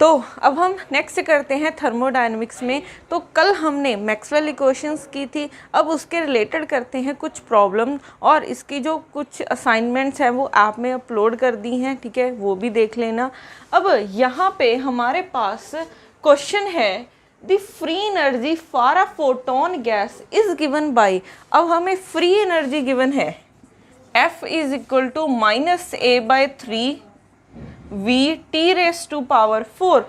तो अब हम नेक्स्ट करते हैं थर्मोडायनेमिक्स में। तो कल हमने मैक्सवेल इक्वेशंस की थी, अब उसके रिलेटेड करते हैं कुछ प्रॉब्लम, और इसकी जो कुछ असाइनमेंट्स हैं वो ऐप में अपलोड कर दी हैं, ठीक है, वो भी देख लेना। अब यहाँ पे हमारे पास क्वेश्चन है the free energy for a photon gas is given by. अब हमें फ्री एनर्जी गिवन है F is equal to -a/3 v⁻⁴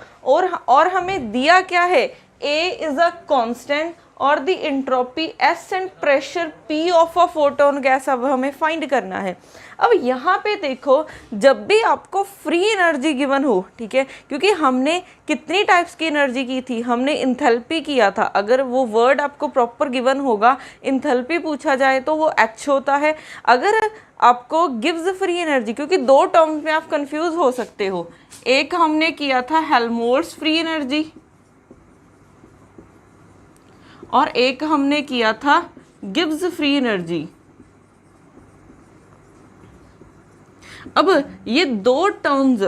और हमें दिया क्या है, A इज अ कांस्टेंट और the entropy S and pressure P of a photon gas अब हमें फाइंड करना है। अब यहाँ पे देखो, जब भी आपको फ्री एनर्जी गिवन हो, ठीक है, क्योंकि हमने कितनी टाइप्स की एनर्जी की थी, हमने इंथैल्पी किया था। अगर वो वर्ड आपको प्रॉपर गिवन होगा, इंथैल्पी पूछा जाए तो वो H होता है। अगर आपको गिव्स फ्री एनर्जी, क्योंकि दो टर्म्स में आप कंफ्यूज हो सकते हो, एक हमने किया था हेल्महोल्ट्ज फ्री एनर्जी और एक हमने किया था गिब्स फ्री एनर्जी। अब ये दो टर्म्स,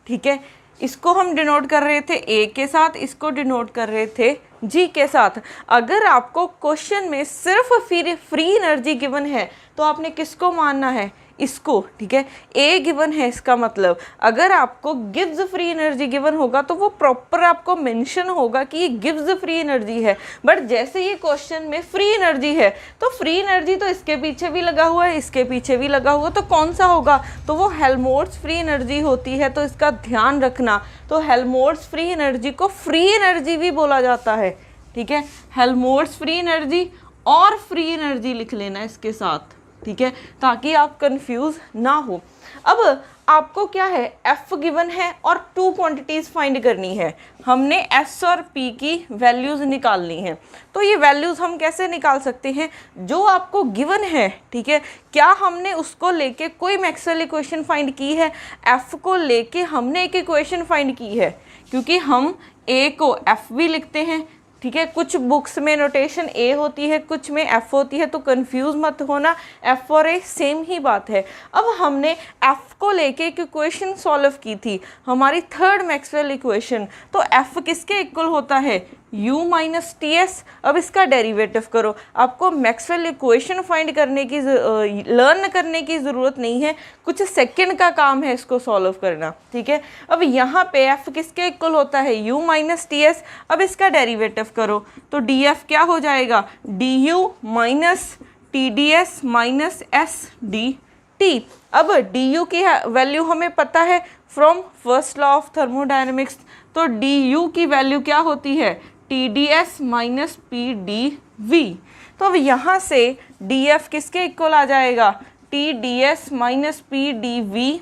ठीक है, इसको हम डिनोट कर रहे थे A के साथ, इसको डिनोट कर रहे थे G के साथ। अगर आपको क्वेश्चन में सिर्फ फ्री एनर्जी गिवन है तो आपने किसको मानना है, इसको, ठीक है, A गिवन है, इसका मतलब अगर आपको गिव्स फ्री एनर्जी गिवन होगा तो वो प्रॉपर आपको मेंशन होगा कि ये गिव्स फ्री एनर्जी है। बट जैसे ये क्वेश्चन में फ्री एनर्जी है तो फ्री एनर्जी तो इसके पीछे भी लगा हुआ है, इसके पीछे भी लगा हुआ, तो कौन सा होगा, तो वो हेल्महोल्ट्ज फ्री एनर्जी होती है। तो इसका ध्यान रखना, तो हेल्महोल्ट्ज फ्री एनर्जी को फ्री एनर्जी भी बोला जाता है, ठीक है, हेल्महोल्ट्ज फ्री एनर्जी और फ्री एनर्जी लिख लेना इसके साथ, ठीक है, ताकि आप कंफ्यूज ना हो। अब आपको क्या है, F गिवन है और टू क्वांटिटीज फाइंड करनी है। हमने S और P की वैल्यूज निकालनी है। तो ये वैल्यूज हम कैसे निकाल सकते हैं, जो आपको गिवन है, ठीक है, क्या हमने उसको लेके कोई मैक्सवेल इक्वेशन फाइंड की है, F को लेके हमने एक इक्वेशन फाइंड की है, क्योंकि हम A को F भी लिखते हैं, ठीक है, कुछ बुक्स में नोटेशन A होती है, कुछ में F होती है, तो कंफ्यूज मत होना, F और A सेम ही बात है। अब हमने F को लेके एक इक्वेशन सॉल्व की थी, हमारी थर्ड मैक्सवेल इक्वेशन। तो F किसके इक्वल होता है, U माइनस TS। अब इसका डेरिवेटिव करो, आपको मैक्सवेल इक्वेशन फाइंड करने की लर्न करने की ज़रूरत नहीं है, कुछ सेकंड का काम है इसको सॉल्व करना, ठीक है। अब यहाँ पे F किसके इक्वल होता है, U माइनस TS। अब इसका डेरिवेटिव करो तो DF क्या हो जाएगा, DU minus TDS minus SDT। अब DU की वैल्यू हमें पता है from first law of thermodynamics, तो DU की वैल्यू क्या होती है, TDS माइनस PDV। तो अब यहाँ से DF किसके इक्वल आ जाएगा, TDS minus PDV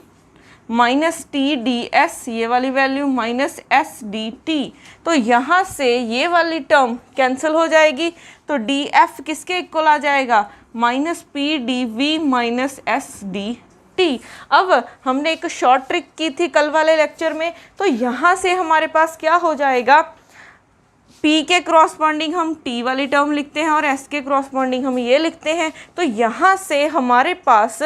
minus TDS, ये वाली वैल्यू माइनस SDT। तो यहाँ से ये वाली टर्म कैंसिल हो जाएगी, तो DF किसके इक्वल आ जाएगा, माइनस PDV माइनस SDT। अब हमने एक शॉर्ट ट्रिक की थी कल वाले लेक्चर में, तो यहाँ से हमारे पास क्या हो जाएगा, P के क्रॉसपॉन्डिंग हम T वाली टर्म लिखते हैं और S के क्रॉसपॉन्डिंग हम ये लिखते हैं। तो यहाँ से हमारे पास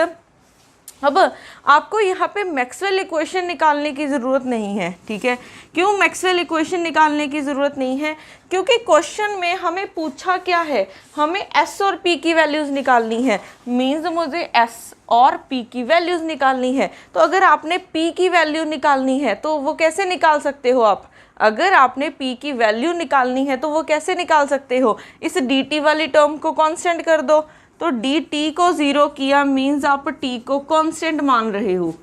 अब आपको यहाँ पे मैक्सवेल इक्वेशन निकालने की ज़रूरत नहीं है, ठीक है। क्यों मैक्सवेल इक्वेशन निकालने की ज़रूरत नहीं है, क्योंकि क्वेश्चन में हमें पूछा क्या है, हमें S और P की वैल्यूज़ निकालनी है, मीन्स मुझे S और P की वैल्यूज़ निकालनी है। तो अगर आपने P की वैल्यू निकालनी है तो वो कैसे निकाल सकते हो आप, अगर आपने P की वैल्यू निकालनी है तो वो कैसे निकाल सकते हो, इस dt वाली टर्म को कांस्टेंट कर दो, तो dt को 0 किया मीन्स आप t को कांस्टेंट मान रहे हो,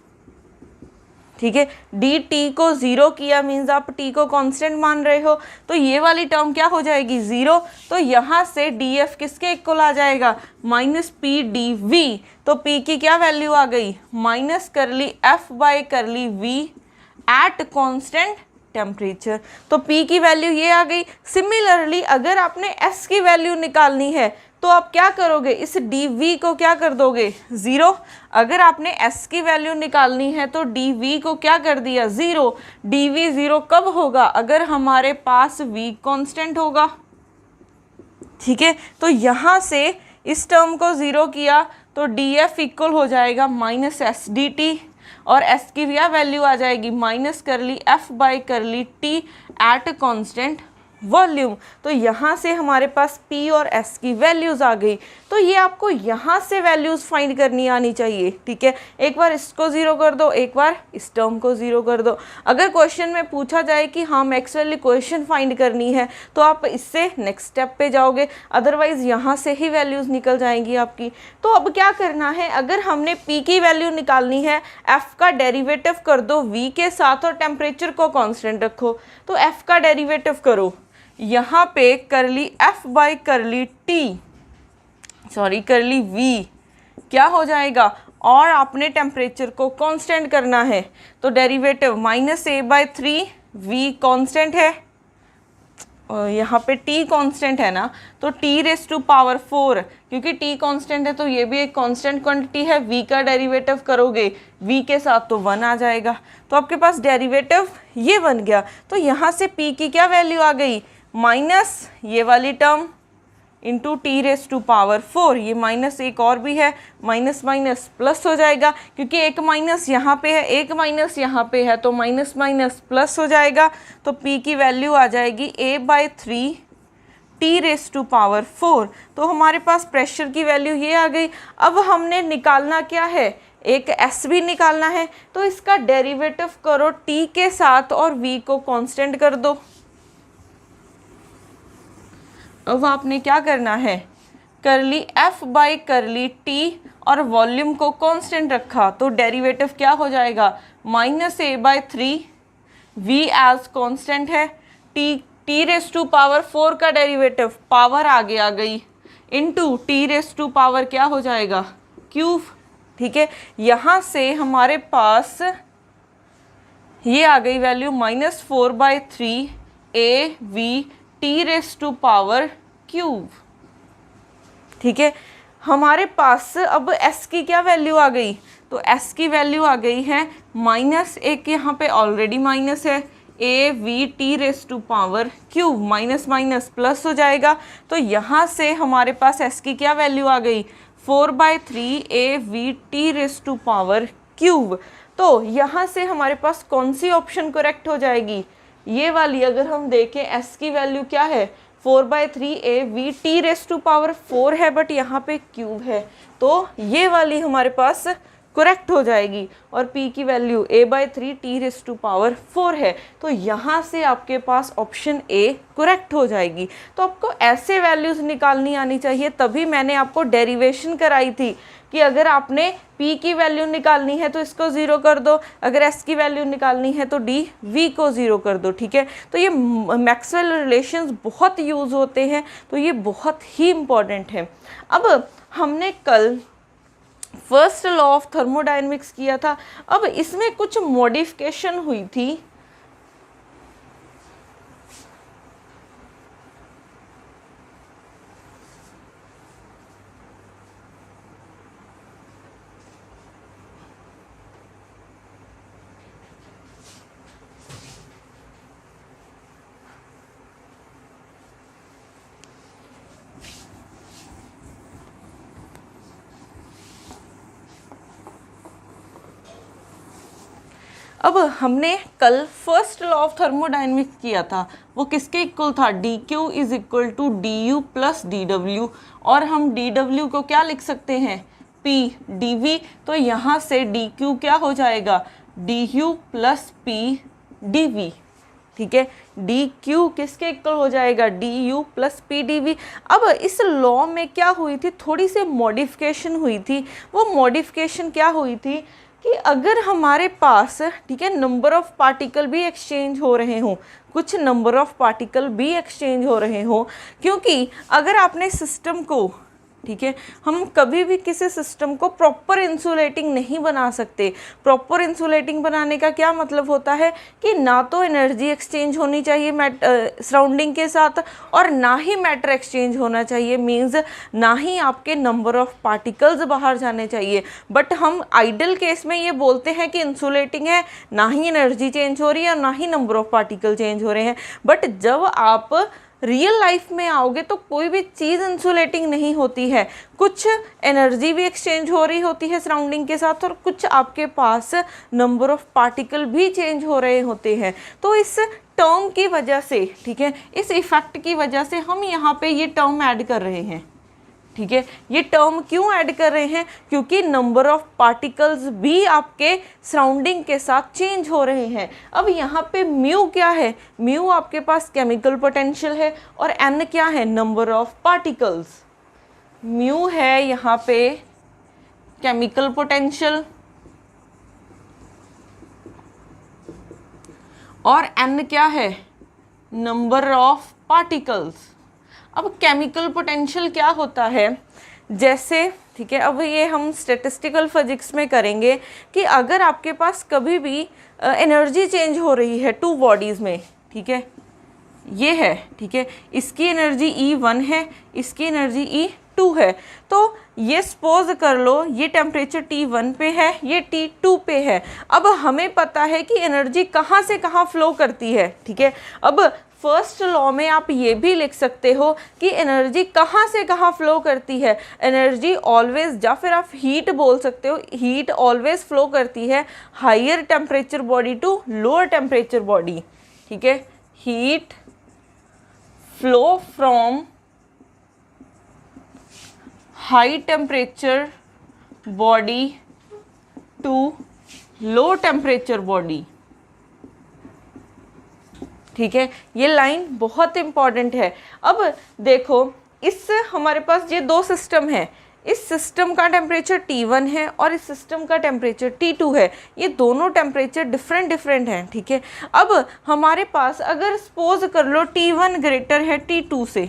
ठीक है, dt को 0 किया मीन्स आप t को कांस्टेंट मान रहे हो। तो ये वाली टर्म क्या हो जाएगी, 0। तो यहाँ से df किसके इक्वल आ जाएगा, माइनस PDV। तो P की क्या वैल्यू आ गई, माइनस करली F बाय करली V एट कांस्टेंट टेम्परेचर। तो P की वैल्यू ये आ गई। सिमिलरली अगर आपने S की वैल्यू निकालनी है तो आप क्या करोगे, इस dv को क्या कर दोगे, 0। अगर आपने S की वैल्यू निकालनी है तो dv को क्या कर दिया, 0। dv 0 कब होगा, अगर हमारे पास v कांस्टेंट होगा, ठीक है। तो यहाँ से इस टर्म को 0 किया तो df इक्वल हो जाएगा माइनस SDT। और एस की क्या वैल्यू आ जाएगी, माइनस करली F by curly T at constant volume. तो यहाँ से हमारे पास P और S की वैल्यूज़ आ गई। तो ये आपको यहाँ से वैल्यूज़ फाइंड करनी आनी चाहिए, ठीक है। एक बार इसको ज़ीरो कर दो, एक बार इस टर्म को ज़ीरो कर दो। अगर क्वेश्चन में पूछा जाए कि हाँ मैक्सवेल इक्वेशन फाइंड करनी है तो आप इससे नेक्स्ट स्टेप पे जाओगे, अदरवाइज़ यहाँ से ही वैल्यूज़ निकल जाएंगी आपकी। तो अब क्या करना है, अगर हमने P की वैल्यू निकालनी है, F का डेरिवेटिव कर दो V के साथ और टेम्परेचर को कॉन्स्टेंट रखो। तो F का डेरिवेटिव करो, यहाँ पे करली एफ बाई करली टी करली वी क्या हो जाएगा, और आपने टेम्परेचर को कांस्टेंट करना है। तो derivative minus a by three, V constant है और यहाँ पे टी कांस्टेंट है ना, तो टी रेस टू पावर 4, क्योंकि टी कांस्टेंट है तो ये भी एक कांस्टेंट क्वांटिटी है। वी का डेरिवेटिव करोगे वी के साथ तो 1 आ जाएगा। तो आपके पास डेरिवेटिव ये बन गया। तो यहाँ से पी की क्या वैल्यू आ गई, माइनस ये वाली term into T raise to power 4, ये माइनस एक और भी है, माइनस माइनस प्लस हो जाएगा, क्योंकि एक माइनस यहाँ पे है एक माइनस यहाँ पे है, तो माइनस माइनस प्लस हो जाएगा। तो P की वैल्यू आ जाएगी a by three T raise to power 4। तो हमारे पास प्रेशर की वैल्यू ये आ गई। अब हमने निकालना क्या है, एक S भी निकालना है। तो इसका डेरिवेटिव करो T के साथ और V को कांस्टेंट कर दो। अब आपने क्या करना है, curly F by curly T और वॉल्यूम को कांस्टेंट रखा, तो डेरिवेटिव क्या हो जाएगा, minus a by three, V as constant है, टी रेस टू पावर 4 का डेरिवेटिव पावर आगे आ गई, into T raise to power क्या हो जाएगा, क्यूब, ठीक है। यहाँ से हमारे पास ये आ गई value minus 4 by three a V T raise to power cube, ठीक है। हमारे पास अब S की क्या वैल्यू आ गई, तो S की वैल्यू आ गई है माइनस, एक यहाँ पे ऑलरेडी माइनस है, a V T raise to power cube, minus minus plus हो जाएगा। तो यहाँ से हमारे पास S की क्या वैल्यू आ गई, 4 by three a V T raise to power cube. तो यहाँ से हमारे पास कौन सी ऑप्शन करेक्ट हो जाएगी, ये वाली। अगर हम देखें S की वैल्यू क्या है, 4 by three a V T raise to power 4 है, बट यहाँ पे क्यूब है, तो ये वाली हमारे पास करेक्ट हो जाएगी। और P की value a by three T raise to power 4 है, तो यहाँ से आपके पास ऑप्शन A करेक्ट हो जाएगी। तो आपको ऐसे वैल्यूज़ निकालनी आनी चाहिए, तभी मैंने आपको डेरिवेशन कराई थी कि अगर आपने P की वैल्यू निकालनी है तो इसको ज़ीरो कर दो, अगर S की वैल्यू निकालनी है तो V को ज़ीरो कर दो, ठीक है। तो ये मैक्सवेल रिलेशंस बहुत यूज़ होते हैं, तो ये बहुत ही इम्पॉर्टेंट है। अब हमने कल फर्स्ट लॉ ऑफ थर्मोडायनेमिक्स किया था, अब इसमें कुछ मॉडिफिकेशन हुई थी। अब हमने कल फर्स्ट लॉ ऑफ थर्मोडायनेमिक्स किया था, वो किसके इक्वल था, d Q is equal to d U plus d W, और हम डी डब्ल्यू को क्या लिख सकते हैं, पी डी वी। तो यहाँ से डी क्यू क्या हो जाएगा, d U plus P d V, ठीक है। डी क्यू किसके इक्वल हो जाएगा, d U plus P d V. अब इस लॉ में क्या हुई थी, थोड़ी सी मॉडिफिकेशन हुई थी। वो मॉडिफिकेशन क्या हुई थी कि अगर हमारे पास, ठीक है, नंबर ऑफ पार्टिकल भी एक्सचेंज हो रहे हों, कुछ नंबर ऑफ पार्टिकल भी एक्सचेंज हो रहे हों, क्योंकि अगर आपने सिस्टम को, ठीक है, हम कभी भी किसी सिस्टम को प्रॉपर इंसुलेटिंग नहीं बना सकते। प्रॉपर इंसुलेटिंग बनाने का क्या मतलब होता है कि ना तो एनर्जी एक्सचेंज होनी चाहिए सराउंडिंग के साथ, और ना ही मैटर एक्सचेंज होना चाहिए, मींस ना ही आपके नंबर ऑफ पार्टिकल्स बाहर जाने चाहिए। बट हम आइडल केस में ये बोलते हैं कि इंसुलेटिंग है, ना ही एनर्जी चेंज हो रही है और ना ही नंबर ऑफ पार्टिकल चेंज हो रहे हैं। बट जब आप रियल लाइफ में आओगे तो कोई भी चीज़ इंसुलेटिंग नहीं होती है, कुछ एनर्जी भी एक्सचेंज हो रही होती है सराउंडिंग के साथ और कुछ आपके पास नंबर ऑफ पार्टिकल भी चेंज हो रहे होते हैं। तो इस टर्म की वजह से, ठीक है, इस इफेक्ट की वजह से हम यहाँ पे ये टर्म ऐड कर रहे हैं, ठीक है। ये टर्म क्यों ऐड कर रहे हैं? क्योंकि नंबर ऑफ पार्टिकल्स भी आपके सराउंडिंग के साथ चेंज हो रहे हैं। अब यहाँ पे म्यू क्या है? म्यू आपके पास केमिकल पोटेंशियल है और एन क्या है? Number of particles. म्यू है यहाँ पे केमिकल पोटेंशियल और एन क्या है? Number of particles. अब केमिकल पोटेंशियल क्या होता है? जैसे, ठीक है, अब ये हम स्टैटिस्टिकल फिजिक्स में करेंगे कि अगर आपके पास कभी भी एनर्जी चेंज हो रही है टू बॉडीज़ में, ठीक है, ये है, ठीक है, इसकी एनर्जी E1 है, इसकी एनर्जी E2 है, तो ये सपोज कर लो ये टेम्परेचर T1 पे है, ये T2 पे है। अब हमें पता है कि एनर्जी कहाँ से कहाँ फ्लो करती है, ठीक है। अब फर्स्ट लॉ में आप ये भी लिख सकते हो कि एनर्जी कहाँ से कहाँ फ्लो करती है। एनर्जी ऑलवेज, या फिर आप हीट बोल सकते हो, हीट ऑलवेज फ्लो करती है higher temperature body to lower temperature body, ठीक है। Heat flow from high temperature body to low temperature body, ठीक है। ये लाइन बहुत इंपॉर्टेंट है। अब देखो, इस हमारे पास ये दो सिस्टम है, इस सिस्टम का टेम्परेचर T1 है और इस सिस्टम का टेम्परेचर T2 है। ये दोनों टेम्परेचर डिफरेंट हैं, ठीक है। अब हमारे पास अगर सपोज कर लो T1 ग्रेटर है T2 से,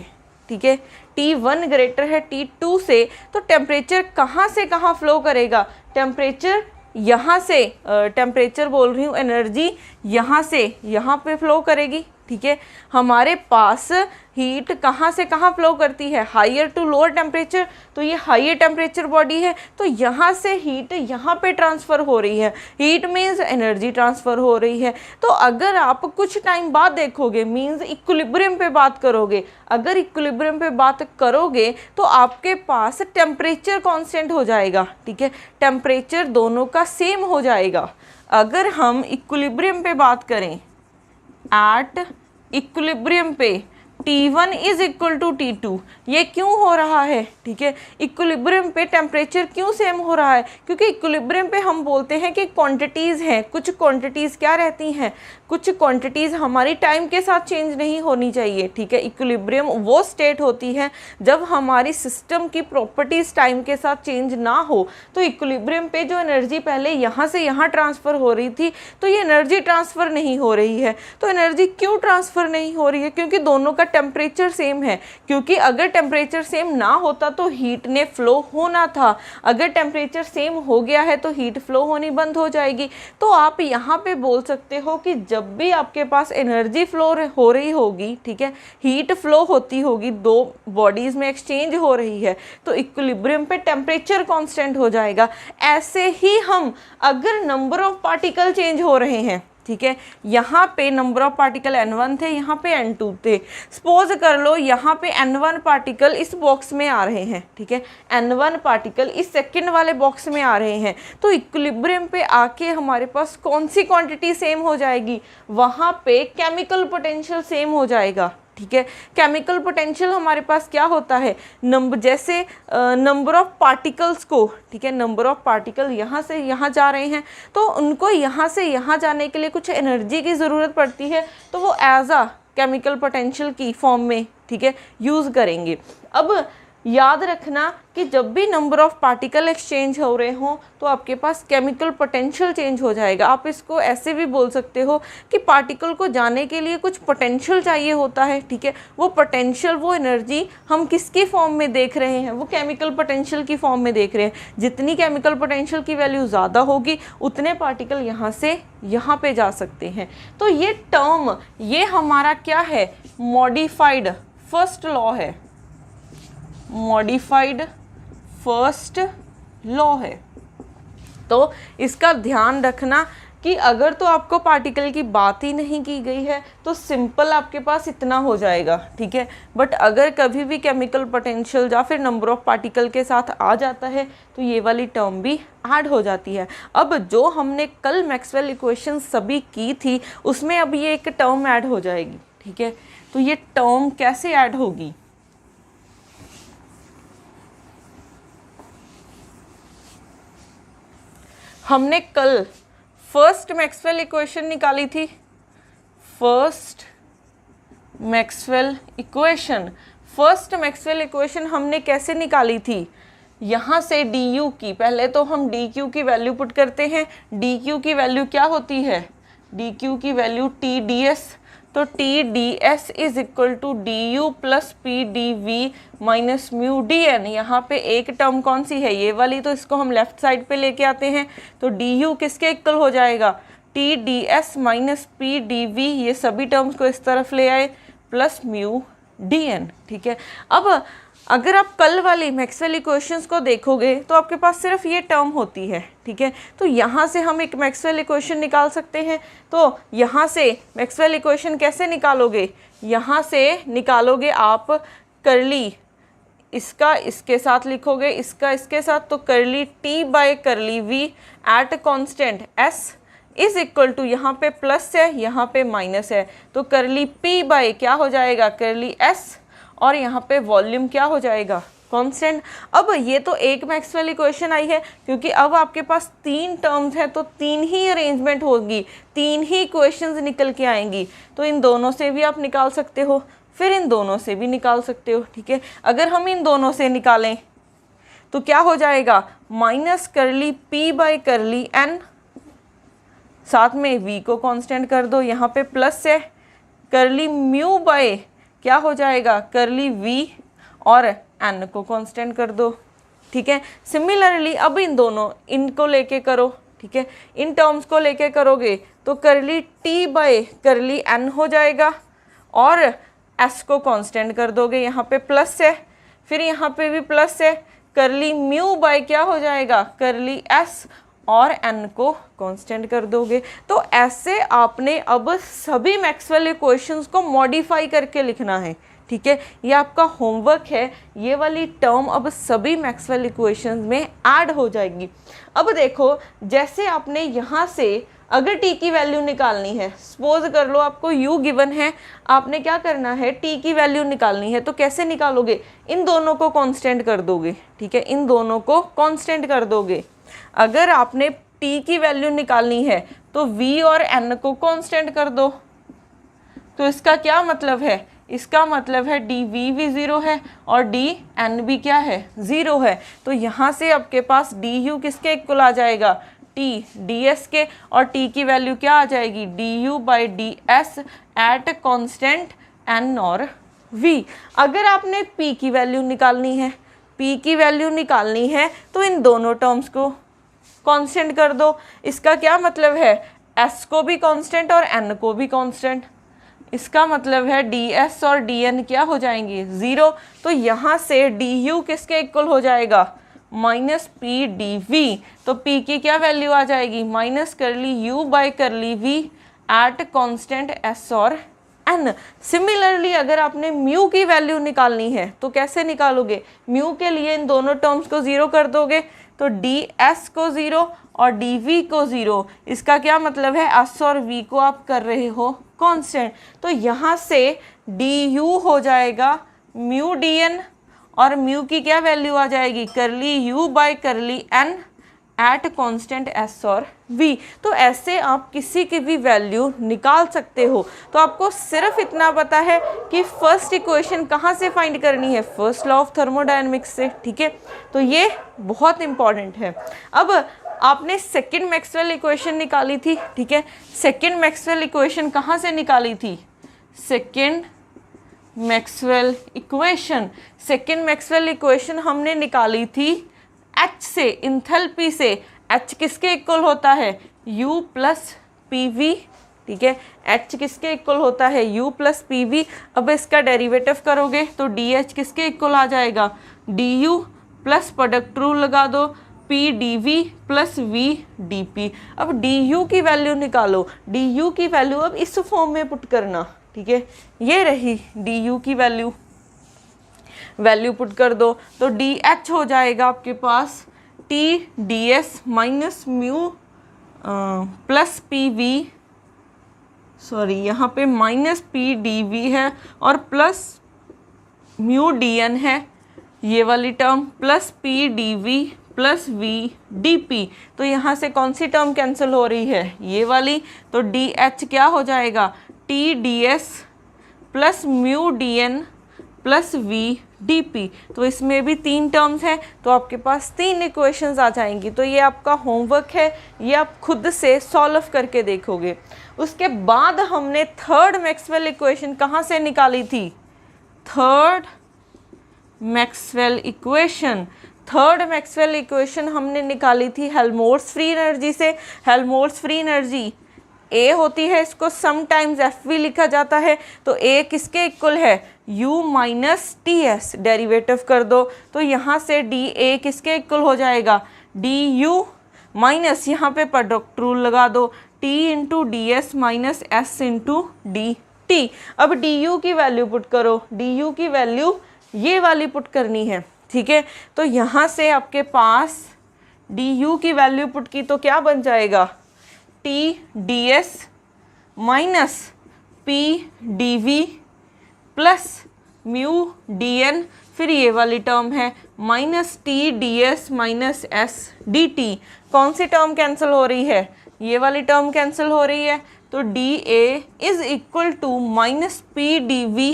ठीक है, T1 ग्रेटर है T2 से, तो टेम्परेचर कहाँ से कहाँ फ्लो करेगा? टेम्परेचर यहाँ से, टेम्परेचर बोल रही हूँ, एनर्जी यहाँ से यहाँ पे फ्लो करेगी, ठीक है। हमारे पास हीट कहाँ से कहाँ फ्लो करती है? हायर टू लोअर टेम्परेचर, तो ये हायर टेम्परेचर बॉडी है, तो यहाँ से हीट यहाँ पे ट्रांसफ़र हो रही है। हीट मीन्स एनर्जी ट्रांसफ़र हो रही है। तो अगर आप कुछ टाइम बाद देखोगे, मीन्स इक्विलिब्रियम पे बात करोगे, अगर इक्विलिब्रियम पे बात करोगे तो आपके पास टेम्परेचर कांस्टेंट हो जाएगा, ठीक है, टेम्परेचर दोनों का सेम हो जाएगा। अगर हम इक्विलिब्रियम पे बात करें, एट इक्विलिब्रियम पे T1 is equal to T2, ये क्यों हो रहा है? ठीक है, इक्विलिब्रियम पे टेम्परेचर क्यों सेम हो रहा है? क्योंकि इक्विलिब्रियम पे हम बोलते हैं कि क्वांटिटीज़ हैं, कुछ क्वांटिटीज़ क्या रहती हैं, कुछ क्वांटिटीज़ हमारी टाइम के साथ चेंज नहीं होनी चाहिए। ठीक है, इक्विलिब्रियम वो स्टेट होती है जब हमारी सिस्टम की प्रॉपर्टीज़ टाइम के साथ चेंज ना हो। तो इक्विलिब्रियम पे जो एनर्जी पहले यहाँ से यहाँ ट्रांसफ़र हो रही थी, तो ये एनर्जी ट्रांसफ़र नहीं हो रही है। तो एनर्जी क्यों ट्रांसफ़र नहीं हो रही है? क्योंकि दोनों का टेम्परेचर सेम है। क्योंकि अगर टेम्परेचर सेम ना होता तो हीट ने फ्लो होना था। अगर टेम्परेचर सेम हो गया है तो हीट फ्लो होनी बंद हो जाएगी। तो आप यहाँ पे बोल सकते हो कि जब भी आपके पास एनर्जी फ्लो हो रही होगी, ठीक है, हीट फ्लो होती होगी, दो बॉडीज़ में एक्सचेंज हो रही है, तो इक्विलिब्रियम पे टेम्परेचर कांस्टेंट हो जाएगा। ऐसे ही हम अगर नंबर ऑफ पार्टिकल चेंज हो रहे हैं, ठीक है, यहाँ पे नंबर ऑफ पार्टिकल N1 थे, यहाँ पे N2 थे। सपोज कर लो यहाँ पे N1 पार्टिकल इस बॉक्स में आ रहे हैं, ठीक है, N1 पार्टिकल इस सेकंड वाले बॉक्स में आ रहे हैं। तो इक्विलिब्रियम पे आके हमारे पास कौन सी क्वांटिटी सेम हो जाएगी? वहाँ पे केमिकल पोटेंशियल सेम हो जाएगा। ठीक है, केमिकल पोटेंशियल हमारे पास क्या होता है? जैसे नंबर ऑफ पार्टिकल्स को, ठीक है, नंबर ऑफ पार्टिकल यहाँ से यहाँ जा रहे हैं, तो उनको यहाँ से यहाँ जाने के लिए कुछ एनर्जी की ज़रूरत पड़ती है, तो वो एज आ केमिकल पोटेंशियल की फॉर्म में, ठीक है, यूज़ करेंगे। अब याद रखना कि जब भी नंबर ऑफ पार्टिकल एक्सचेंज हो रहे हों तो आपके पास केमिकल पोटेंशियल चेंज हो जाएगा। आप इसको ऐसे भी बोल सकते हो कि पार्टिकल को जाने के लिए कुछ पोटेंशियल चाहिए होता है, ठीक है, वो पोटेंशियल, वो एनर्जी हम किसकी फॉर्म में देख रहे हैं? वो केमिकल पोटेंशियल की फॉर्म में देख रहे हैं। जितनी केमिकल पोटेंशियल की वैल्यू ज़्यादा होगी उतने पार्टिकल यहाँ से यहाँ पे जा सकते हैं। तो ये टर्म, ये हमारा क्या है? मॉडिफाइड फर्स्ट लॉ है, मॉडिफाइड फर्स्ट लॉ है। तो इसका ध्यान रखना कि अगर तो आपको पार्टिकल की बात ही नहीं की गई है तो सिंपल आपके पास इतना हो जाएगा, ठीक है। बट अगर कभी भी केमिकल पोटेंशियल या फिर नंबर ऑफ पार्टिकल के साथ आ जाता है तो ये वाली टर्म भी ऐड हो जाती है। अब जो हमने कल मैक्सवेल इक्वेशन सभी की थी उसमें अब ये एक टर्म ऐड हो जाएगी, ठीक है। तो ये टर्म कैसे ऐड होगी, हमने कल फर्स्ट मैक्सवेल इक्वेशन निकाली थी। फर्स्ट मैक्सवेल इक्वेशन हमने कैसे निकाली थी, यहाँ से डी यू की, पहले तो हम डी क्यू की वैल्यू पुट करते हैं। डी क्यू की वैल्यू क्या होती है, डी क्यू की वैल्यू टी डी एस, तो T D S is equal to d U plus P d V minus mu D N. यहाँ पे एक टर्म कौन सी है, ये वाली, तो इसको हम लेफ्ट साइड पे लेके आते हैं। तो डी यू किसके इक्वल हो जाएगा, T D S minus P d V, ये सभी टर्म्स को इस तरफ ले आए, प्लस म्यू डी एन, ठीक है। अब अगर आप कल वाली मैक्सवेल इक्वेशंस को देखोगे तो आपके पास सिर्फ ये टर्म होती है, ठीक है। तो यहाँ से हम एक मैक्सवेल इक्वेशन निकाल सकते हैं। तो यहाँ से मैक्सवेल इक्वेशन कैसे निकालोगे, यहाँ से निकालोगे आप करली, इसका इसके साथ लिखोगे, इसका इसके साथ, तो curly T by curly V at constant S is equal to, यहाँ पे प्लस है यहाँ पे माइनस है, तो करली पी बाय क्या हो जाएगा, करली एस, और यहाँ पे वॉल्यूम क्या हो जाएगा, कांस्टेंट। अब ये तो एक मैक्सवेल इक्वेशन आई है, क्योंकि अब आपके पास तीन टर्म्स हैं तो तीन ही अरेंजमेंट होगी, तीन ही इक्वेशंस निकल के आएंगी। तो इन दोनों से भी आप निकाल सकते हो, फिर इन दोनों से भी निकाल सकते हो, ठीक है। अगर हम इन दोनों से निकालें तो क्या हो जाएगा, माइनस करली पी बाय करली एन, साथ में v को कांस्टेंट कर दो, यहाँ पे प्लस है, करली म्यू बाय क्या हो जाएगा, करली v, और n को कांस्टेंट कर दो, ठीक है। सिमिलरली अब इन दोनों, इनको लेके करो, ठीक है, इन टर्म्स को लेके करोगे तो करली t बाय करली n हो जाएगा, और s को कांस्टेंट कर दोगे, यहाँ पे प्लस है, फिर यहाँ पे भी प्लस है, करली म्यू बाय क्या हो जाएगा, करली s, और n को कांस्टेंट कर दोगे। तो ऐसे आपने अब सभी मैक्सवेल इक्वेशंस को मॉडिफाई करके लिखना है, ठीक है। ये आपका होमवर्क है, ये वाली टर्म अब सभी मैक्सवेल इक्वेशंस में ऐड हो जाएगी। अब देखो, जैसे आपने यहाँ से अगर t की वैल्यू निकालनी है, सपोज कर लो आपको u गिवन है, आपने क्या करना है, t की वैल्यू निकालनी है, तो कैसे निकालोगे, इन दोनों को कांस्टेंट कर दोगे, ठीक है, इन दोनों को कांस्टेंट कर दोगे। अगर आपने t की वैल्यू निकालनी है तो v और n को कांस्टेंट कर दो। तो इसका क्या मतलब है, इसका मतलब है dv भी 0 है और dn भी क्या है, 0 है। तो यहाँ से आपके पास du किसके इक्वल आ जाएगा, t ds के, और t की वैल्यू क्या आ जाएगी, du by ds at constant n और v। अगर आपने p की वैल्यू निकालनी है, p की वैल्यू निकालनी है तो इन दोनों टर्म्स को कांस्टेंट कर दो। इसका क्या मतलब है, s को भी कांस्टेंट और n को भी कांस्टेंट, इसका मतलब है ds और dn क्या हो जाएंगे, 0। तो यहाँ से du किसके इक्वल हो जाएगा, माइनस पी डी वी। तो p की क्या वैल्यू आ जाएगी, माइनस करली u बाय करली v एट कॉन्स्टेंट s और n। सिमिलरली अगर आपने म्यू की वैल्यू निकालनी है तो कैसे निकालोगे, म्यू के लिए इन दोनों टर्म्स को 0 कर दोगे, तो ds को 0 और dv को 0। इसका क्या मतलब है, s और v को आप कर रहे हो कांस्टेंट। तो यहाँ से du हो जाएगा म्यू dn, और म्यू की क्या वैल्यू आ जाएगी, करली u बाय करली n एट कॉन्स्टेंट s और v। तो ऐसे आप किसी की भी वैल्यू निकाल सकते हो। तो आपको सिर्फ इतना पता है कि फर्स्ट इक्वेशन कहाँ से फाइंड करनी है, फर्स्ट लॉ ऑफ थर्मोडायनेमिक्स से, ठीक है। तो ये बहुत इंपॉर्टेंट है। अब आपने सेकंड मैक्सवेल इक्वेशन निकाली थी, ठीक है। सेकंड मैक्सवेल इक्वेशन कहाँ से निकाली थी, सेकंड मैक्सवेल इक्वेशन हमने निकाली थी H से, इंथैल्पी से। H किसके इक्वल होता है, U प्लस पी वी, ठीक है। H किसके इक्वल होता है, U प्लस पी वी। अब इसका डेरिवेटिव करोगे तो DH किसके इक्वल आ जाएगा, DU प्लस प्रोडक्ट रूल लगा दो, P P d V plus V D P. अब डी यू की वैल्यू निकालो, डी यू की वैल्यू अब इस फॉर्म में पुट करना, ठीक है। ये रही डी यू की वैल्यू पुट कर दो तो डी एच हो जाएगा आपके पास T D S minus mu plus P V, sorry यहाँ पे माइनस पी डी वी है और प्लस म्यू डी एन है ये वाली term, plus P d V plus V D P. तो यहाँ से कौन सी टर्म कैंसिल हो रही है, ये वाली। तो डी एच क्या हो जाएगा T D S plus mu D N plus V D P. तो इसमें भी 3 टर्म्स हैं, तो आपके पास 3 इक्वेशंस आ जाएंगी। तो ये आपका होमवर्क है, ये आप खुद से सॉल्व करके देखोगे। उसके बाद हमने थर्ड मैक्सवेल इक्वेशन कहाँ से निकाली थी, थर्ड मैक्सवेल इक्वेशन हमने निकाली थी हेल्महोल्ट्ज़ फ्री एनर्जी से। हेल्महोल्ट्ज़ फ्री एनर्जी ए होती है, इसको समटाइम्स एफ भी लिखा जाता है। तो ए किसके इक्वल है, u minus T S, derivative कर दो तो यहाँ से डी ए किसके इक्वल हो जाएगा, डी यू माइनस यहाँ पे प्रोडक्ट रूल लगा दो t into D S minus S into D T. अब डी यू की वैल्यू पुट करो, डी यू की वैल्यू ये वाली पुट करनी है, ठीक है। तो यहाँ से आपके पास डी यू की वैल्यू पुट की तो क्या बन जाएगा T D S minus P d V plus mu D N, फिर ये वाली टर्म है minus T D S minus S D T. कौन सी टर्म कैंसिल हो रही है, ये वाली टर्म कैंसिल हो रही है। तो d A is equal to minus P d V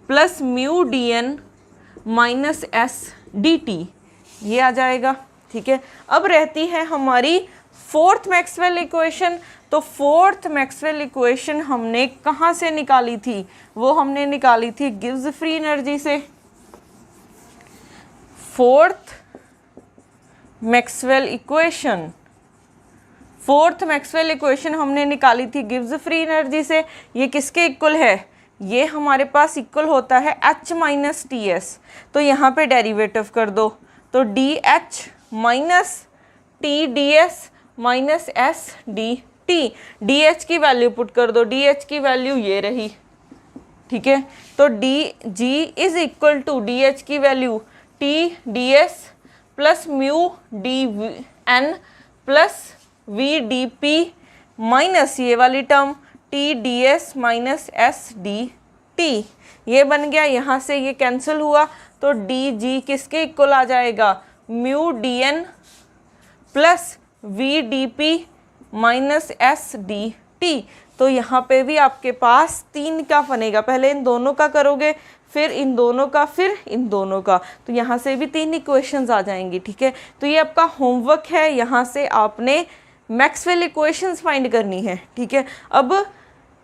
plus mu D N minus S D T, ये आ जाएगा, ठीक है। अब रहती है हमारी फोर्थ मैक्सवेल इक्वेशन। तो फोर्थ मैक्सवेल इक्वेशन हमने कहाँ से निकाली थी, वो हमने निकाली थी गिब्स फ्री एनर्जी से। फोर्थ मैक्सवेल इक्वेशन हमने निकाली थी गिब्स फ्री एनर्जी से। ये किसके इक्वल है, ये हमारे पास इक्वल होता है H माइनस टी एस। तो यहाँ पे डेरिवेटिव कर दो तो D H minus T D S minus S D T. D H की वैल्यू पुट कर दो, डी एच की वैल्यू ये रही, ठीक है। तो D G is equal to D H की value T D S plus mu D N plus V D P minus ये वाली term T D S minus S D T. ये बन गया, यहाँ से ये कैंसिल हुआ तो डी जी किसके इक्वल आ जाएगा, mu D N plus V D P minus S D T. तो यहाँ पे भी आपके पास 3 का बनेगा, पहले इन दोनों का करोगे फिर इन दोनों का फिर इन दोनों का, तो यहाँ से भी 3 इक्वेशंस आ जाएंगी, ठीक है। तो ये आपका होमवर्क है, यहाँ से आपने मैक्सवेल इक्वेशंस फाइंड करनी है, ठीक है। अब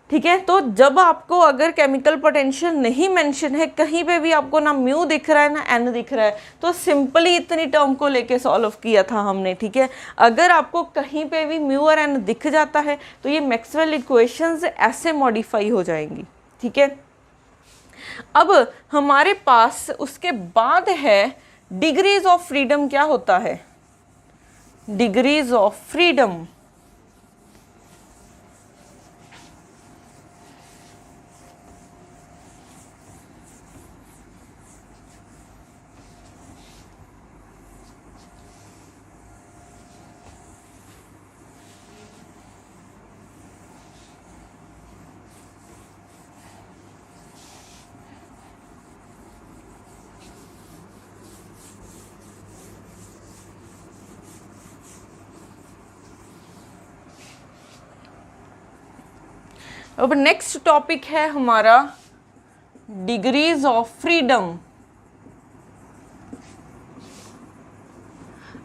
ठीक है, तो जब आपको अगर केमिकल पोटेंशियल नहीं मेंशन है, कहीं पे भी आपको ना म्यू दिख रहा है ना एन दिख रहा है, तो सिंपली इतनी टर्म को लेके सॉल्व किया था हमने, ठीक है। अगर आपको कहीं पे भी म्यू और एन दिख जाता है तो ये मैक्सवेल इक्वेशंस ऐसे मॉडिफाई हो जाएंगी, ठीक है। अब हमारे पास उसके बाद है डिग्रीज ऑफ फ्रीडम। क्या होता है डिग्रीज ऑफ फ्रीडम? अब नेक्स्ट टॉपिक है हमारा डिग्रीज ऑफ फ्रीडम।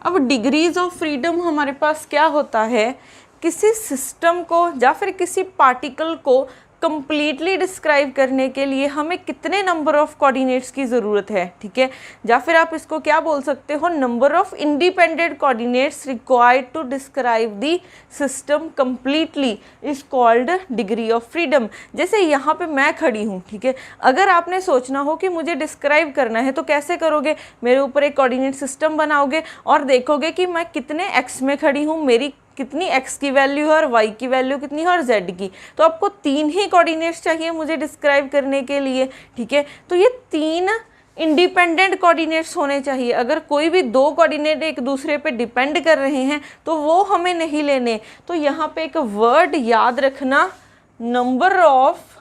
अब डिग्रीज ऑफ फ्रीडम हमारे पास क्या होता है, किसी सिस्टम को या फिर किसी पार्टिकल को कंप्लीटली डिस्क्राइब करने के लिए हमें कितने नंबर ऑफ कोऑर्डिनेट्स की ज़रूरत है, ठीक है, या फिर आप इसको क्या बोल सकते हो, number of independent coordinates required to describe the system completely is called degree of freedom. जैसे यहाँ पे मैं खड़ी हूँ, ठीक है, अगर आपने सोचना हो कि मुझे डिस्क्राइब करना है तो कैसे करोगे, मेरे ऊपर एक कोऑर्डिनेट सिस्टम बनाओगे और देखोगे कि मैं कितने एक्स में खड़ी हूँ, मेरी कितनी x की वैल्यू है और y की वैल्यू कितनी है और z की, तो आपको 3 ही कोऑर्डिनेट्स चाहिए मुझे डिस्क्राइब करने के लिए, ठीक है। तो ये 3 इंडिपेंडेंट कोऑर्डिनेट्स होने चाहिए। अगर कोई भी 2 कोऑर्डिनेट एक दूसरे पे डिपेंड कर रहे हैं तो वो हमें नहीं लेने। तो यहाँ पे एक वर्ड याद रखना, number of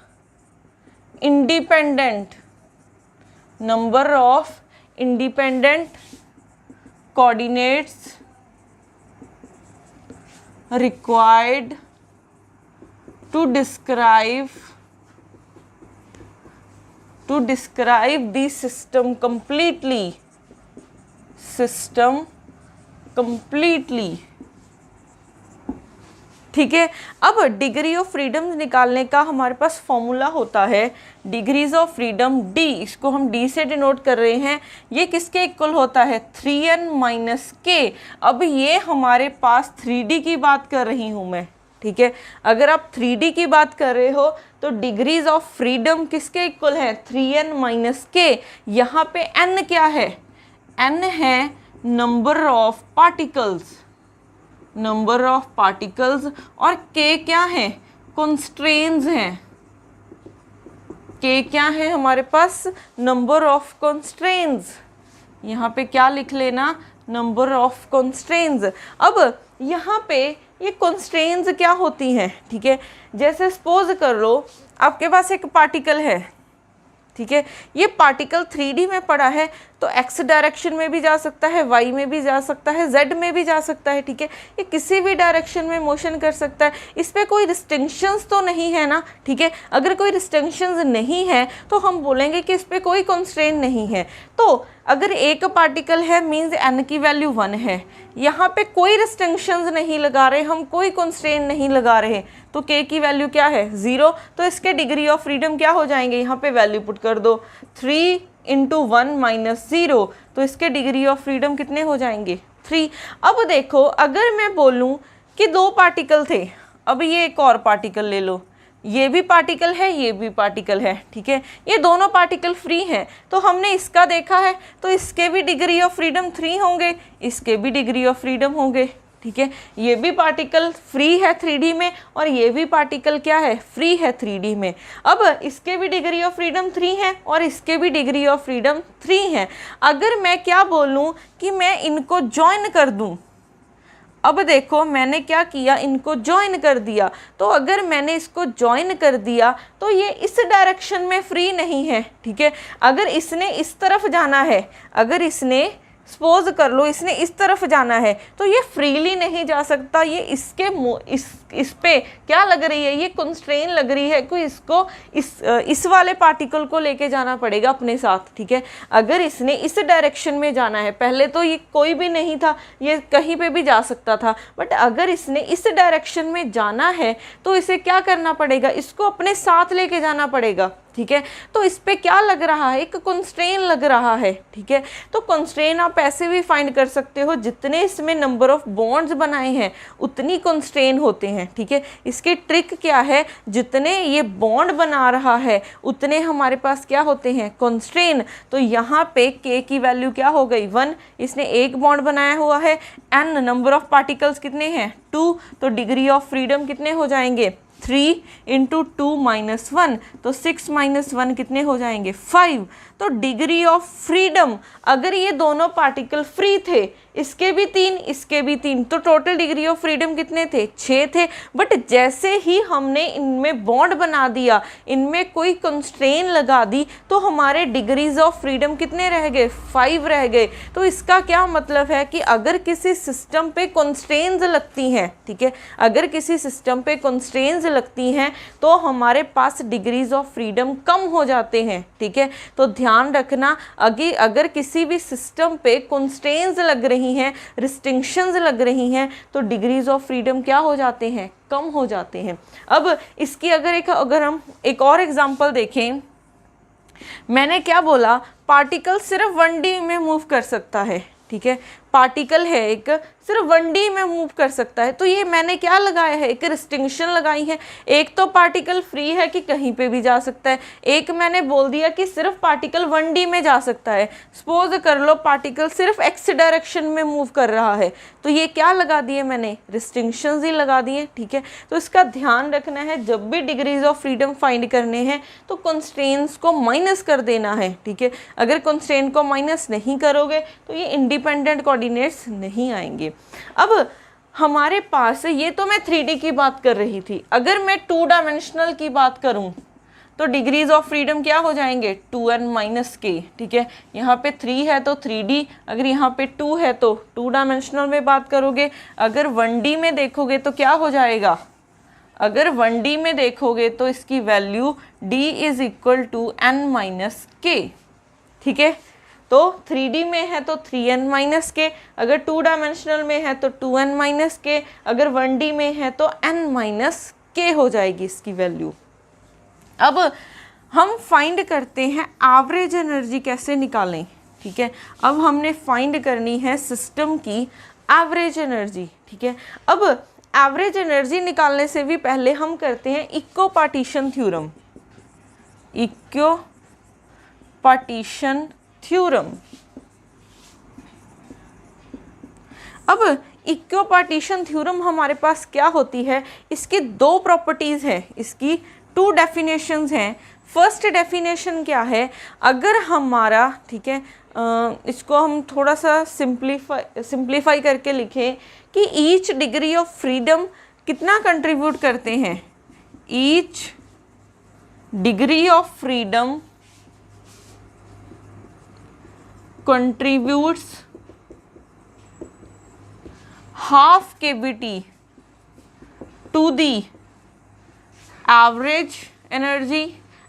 independent coordinates required to describe the system completely, ठीक है। अब डिग्री ऑफ फ्रीडम निकालने का हमारे पास फॉर्मूला होता है डिग्रीज ऑफ फ्रीडम D, इसको हम D से डिनोट कर रहे हैं। ये किसके इक्वल होता है, 3n माइनस k। अब ये हमारे पास 3D की बात कर रही हूँ मैं, ठीक है। अगर आप 3D की बात कर रहे हो तो डिग्रीज ऑफ फ्रीडम किसके इक्वल है, 3n माइनस k। यहाँ पे n क्या है, n है नंबर ऑफ पार्टिकल्स और k क्या है, कॉन्स्ट्रेंट्स हैं। k क्या है हमारे पास, नंबर ऑफ कॉन्स्ट्रेंट्स। यहाँ पे क्या लिख लेना, नंबर ऑफ कॉन्स्ट्रेंट्स। अब यहाँ पे ये कॉन्स्ट्रेंट्स क्या होती हैं, ठीक है। जैसे सपोज कर लो आपके पास एक पार्टिकल है, ठीक है, ये पार्टिकल 3D में पड़ा है तो x डायरेक्शन में भी जा सकता है, y में भी जा सकता है, z में भी जा सकता है, ठीक है। ये किसी भी डायरेक्शन में मोशन कर सकता है, इस पे कोई रिस्ट्रिक्शंस तो नहीं है ना, ठीक है। अगर कोई रिस्ट्रिक्शंस नहीं है तो हम बोलेंगे कि इस पे कोई कंस्ट्रेंट नहीं है। तो अगर एक पार्टिकल है मीन्स n की वैल्यू 1 है, यहाँ पे कोई रिस्ट्रिक्शंस नहीं लगा रहे हम, कोई कंस्ट्रेंट नहीं लगा रहे, तो k की वैल्यू क्या है, 0। तो इसके डिग्री ऑफ फ्रीडम क्या हो जाएंगे, यहाँ पे वैल्यू पुट कर दो, 3 × 1 - 0, तो इसके डिग्री ऑफ फ्रीडम कितने हो जाएंगे, 3। अब देखो अगर मैं बोलूँ कि 2 पार्टिकल थे, अब ये एक और पार्टिकल ले लो, ये भी पार्टिकल है, ये भी पार्टिकल है, ठीक है, ये दोनों पार्टिकल फ्री हैं। तो हमने इसका देखा है तो इसके भी डिग्री ऑफ फ्रीडम 3 होंगे, इसके भी डिग्री ऑफ फ्रीडम होंगे, ठीक है। ये भी पार्टिकल फ्री है 3D में और ये भी पार्टिकल क्या है, फ्री है 3D में। अब इसके भी डिग्री ऑफ फ्रीडम 3 है और इसके भी डिग्री ऑफ फ्रीडम 3 है। अगर मैं क्या बोलूँ कि मैं इनको ज्वाइन कर दूँ, अब देखो मैंने क्या किया, इनको ज्वाइन कर दिया। तो अगर मैंने इसको ज्वाइन कर दिया तो ये इस डायरेक्शन में फ्री नहीं है, ठीक है। अगर इसने इस तरफ जाना है, अगर इसने सपोज कर लो इसने इस तरफ जाना है तो ये फ्रीली नहीं जा सकता, ये इसके इस पे क्या लग रही है, ये कंस्ट्रेन लग रही है, कोई इसको इस वाले पार्टिकल को लेके जाना पड़ेगा अपने साथ, ठीक है। अगर इसने इस डायरेक्शन में जाना है, पहले तो ये कोई भी नहीं था, ये कहीं पे भी जा सकता था, बट अगर इसने इस डायरेक्शन में जाना है तो इसे क्या करना पड़ेगा, इसको अपने साथ लेके जाना पड़ेगा, ठीक है। तो इस पे क्या लग रहा है, एक कंस्ट्रेन लग रहा है, ठीक है। तो कंस्ट्रेन आप ऐसे भी फाइंड कर सकते हो, जितने इसमें नंबर ऑफ बॉन्ड्स बनाए हैं उतनी कंस्ट्रेन होते हैं, ठीक है। इसकी ट्रिक क्या है, जितने ये बॉन्ड बना रहा है उतने हमारे पास क्या होते हैं, कंस्ट्रेन। तो यहाँ पे k की वैल्यू क्या हो गई, 1, इसने एक बॉन्ड बनाया हुआ है, n नंबर ऑफ पार्टिकल्स कितने हैं, 2, तो डिग्री ऑफ फ्रीडम कितने हो जाएंगे, 3 × 2 - 1, तो 6 - 1 कितने हो जाएंगे, 5। तो डिग्री ऑफ फ्रीडम, अगर ये दोनों पार्टिकल फ्री थे, इसके भी 3 इसके भी 3, तो टोटल डिग्री ऑफ फ्रीडम कितने थे, 6 थे। बट जैसे ही हमने इनमें बॉन्ड बना दिया, इनमें कोई कंस्ट्रेन लगा दी, तो हमारे डिग्रीज ऑफ फ्रीडम कितने रह गए, 5 रह गए। तो इसका क्या मतलब है कि अगर किसी सिस्टम पे कंस्ट्रेंट्स लगती हैं, ठीक है, अगर किसी सिस्टम पे कंस्ट्रेंट्स लगती हैं तो हमारे पास डिग्रीज ऑफ फ्रीडम कम हो जाते हैं, ठीक है। तो ध्यान रखना, अगर किसी भी सिस्टम पे कंस्ट्रेंट्स लग रही हैं, रिस्ट्रिक्शंस लग रही हैं, तो डिग्रीज ऑफ फ्रीडम क्या हो जाते हैं, कम हो जाते हैं। अब इसकी अगर हम एक और एग्जांपल देखें, मैंने क्या बोला, पार्टिकल सिर्फ 1D में मूव कर सकता है, ठीक है, पार्टिकल है एक, सिर्फ 1D में मूव कर सकता है, तो ये मैंने क्या लगाया है, एक रिस्ट्रिक्शन लगाई है। एक तो पार्टिकल फ्री है कि कहीं पे भी जा सकता है, एक मैंने बोल दिया कि सिर्फ पार्टिकल 1D में जा सकता है। सपोज कर लो पार्टिकल सिर्फ एक्स डायरेक्शन में मूव कर रहा है, तो ये क्या लगा दिए मैंने, रिस्ट्रिक्शंस ही लगा दिए, ठीक है। तो इसका ध्यान रखना है, जब भी डिग्रीज ऑफ फ्रीडम फाइंड करने हैं तो कंस्ट्रेंट्स को माइनस कर देना है, ठीक है। अगर कंस्ट्रेंट को माइनस नहीं करोगे तो ये इंडिपेंडेंट कोऑर्डिनेट्स नहीं आएंगे। अब हमारे पास, ये तो मैं 3D की बात कर रही थी, अगर मैं 2 डायमेंशनल की बात करूं तो डिग्रीज ऑफ फ्रीडम क्या हो जाएंगे, 2n-k, ठीक है। यहाँ पे 3 है तो 3D, अगर यहाँ पे 2 है तो 2 डायमेंशनल में बात करोगे। अगर 1D में देखोगे तो क्या हो जाएगा, अगर 1D में देखोगे तो इसकी वैल्यू D = n-k, ठीक है। तो 3D में है तो 3n-k, अगर 2 डायमेंशनल में है तो 2n-k, अगर 1D में है तो n-k हो जाएगी इसकी वैल्यू। अब हम फाइंड करते हैं एवरेज एनर्जी कैसे निकालें, ठीक है। अब हमने फाइंड करनी है सिस्टम की एवरेज एनर्जी, ठीक है। अब एवरेज एनर्जी निकालने से भी पहले हम करते हैं इक्को पार्टीशन थ्योरम, इक्को पार्टीशन थ्योरम। अब इक्को पार्टीशन थ्योरम हमारे पास क्या होती है, इसकी 2 प्रॉपर्टीज हैं, इसकी 2 डेफिनेशंस हैं। फर्स्ट डेफिनेशन क्या है, अगर हमारा, ठीक है, इसको हम थोड़ा सा सिंप्लीफाई करके लिखें कि ईच डिग्री ऑफ फ्रीडम कितना कंट्रीब्यूट करते हैं, each degree of freedom contributes half kBT to the average energy,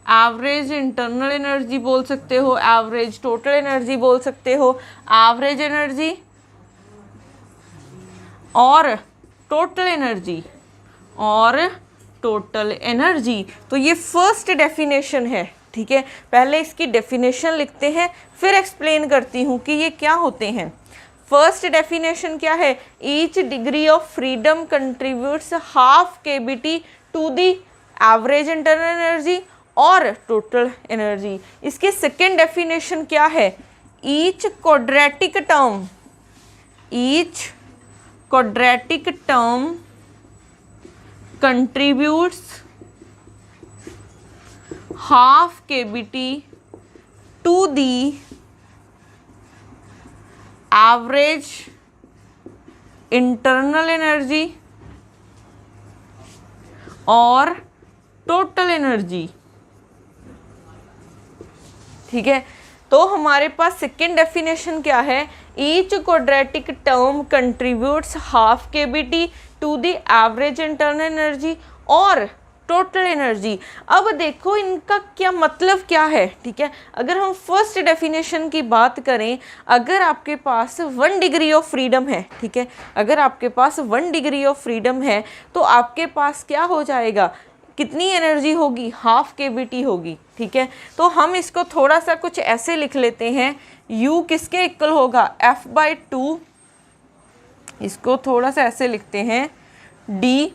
average internal energy बोल सकते हो, एवरेज टोटल एनर्जी बोल सकते हो, एवरेज एनर्जी और टोटल एनर्जी, और टोटल एनर्जी। तो ये फर्स्ट डेफिनेशन है, ठीक है। पहले इसकी डेफिनेशन लिखते हैं, फिर एक्सप्लेन करती हूँ कि ये क्या होते हैं। फर्स्ट डेफिनेशन क्या है, each degree of freedom contributes ½ kBT to the average internal energy और टोटल एनर्जी। इसकी सेकेंड डेफिनेशन क्या है, each quadratic term, each quadratic term contributes ½ kBT to the average internal energy और total energy, ठीक है। तो हमारे पास सेकेंड डेफिनेशन क्या है, each quadratic term contributes ½ kBT to the average internal energy और टोटल एनर्जी। अब देखो इनका क्या मतलब क्या है, ठीक है। अगर हम फर्स्ट डेफिनेशन की बात करें, अगर आपके पास 1 डिग्री ऑफ फ्रीडम है, ठीक है, अगर आपके पास 1 डिग्री ऑफ फ्रीडम है तो आपके पास क्या हो जाएगा, कितनी एनर्जी होगी, ½ kBT होगी, ठीक है। तो हम इसको थोड़ा सा कुछ ऐसे लिख लेते हैं, U किसके इक्वल होगा, F/2, इसको थोड़ा सा ऐसे लिखते हैं, D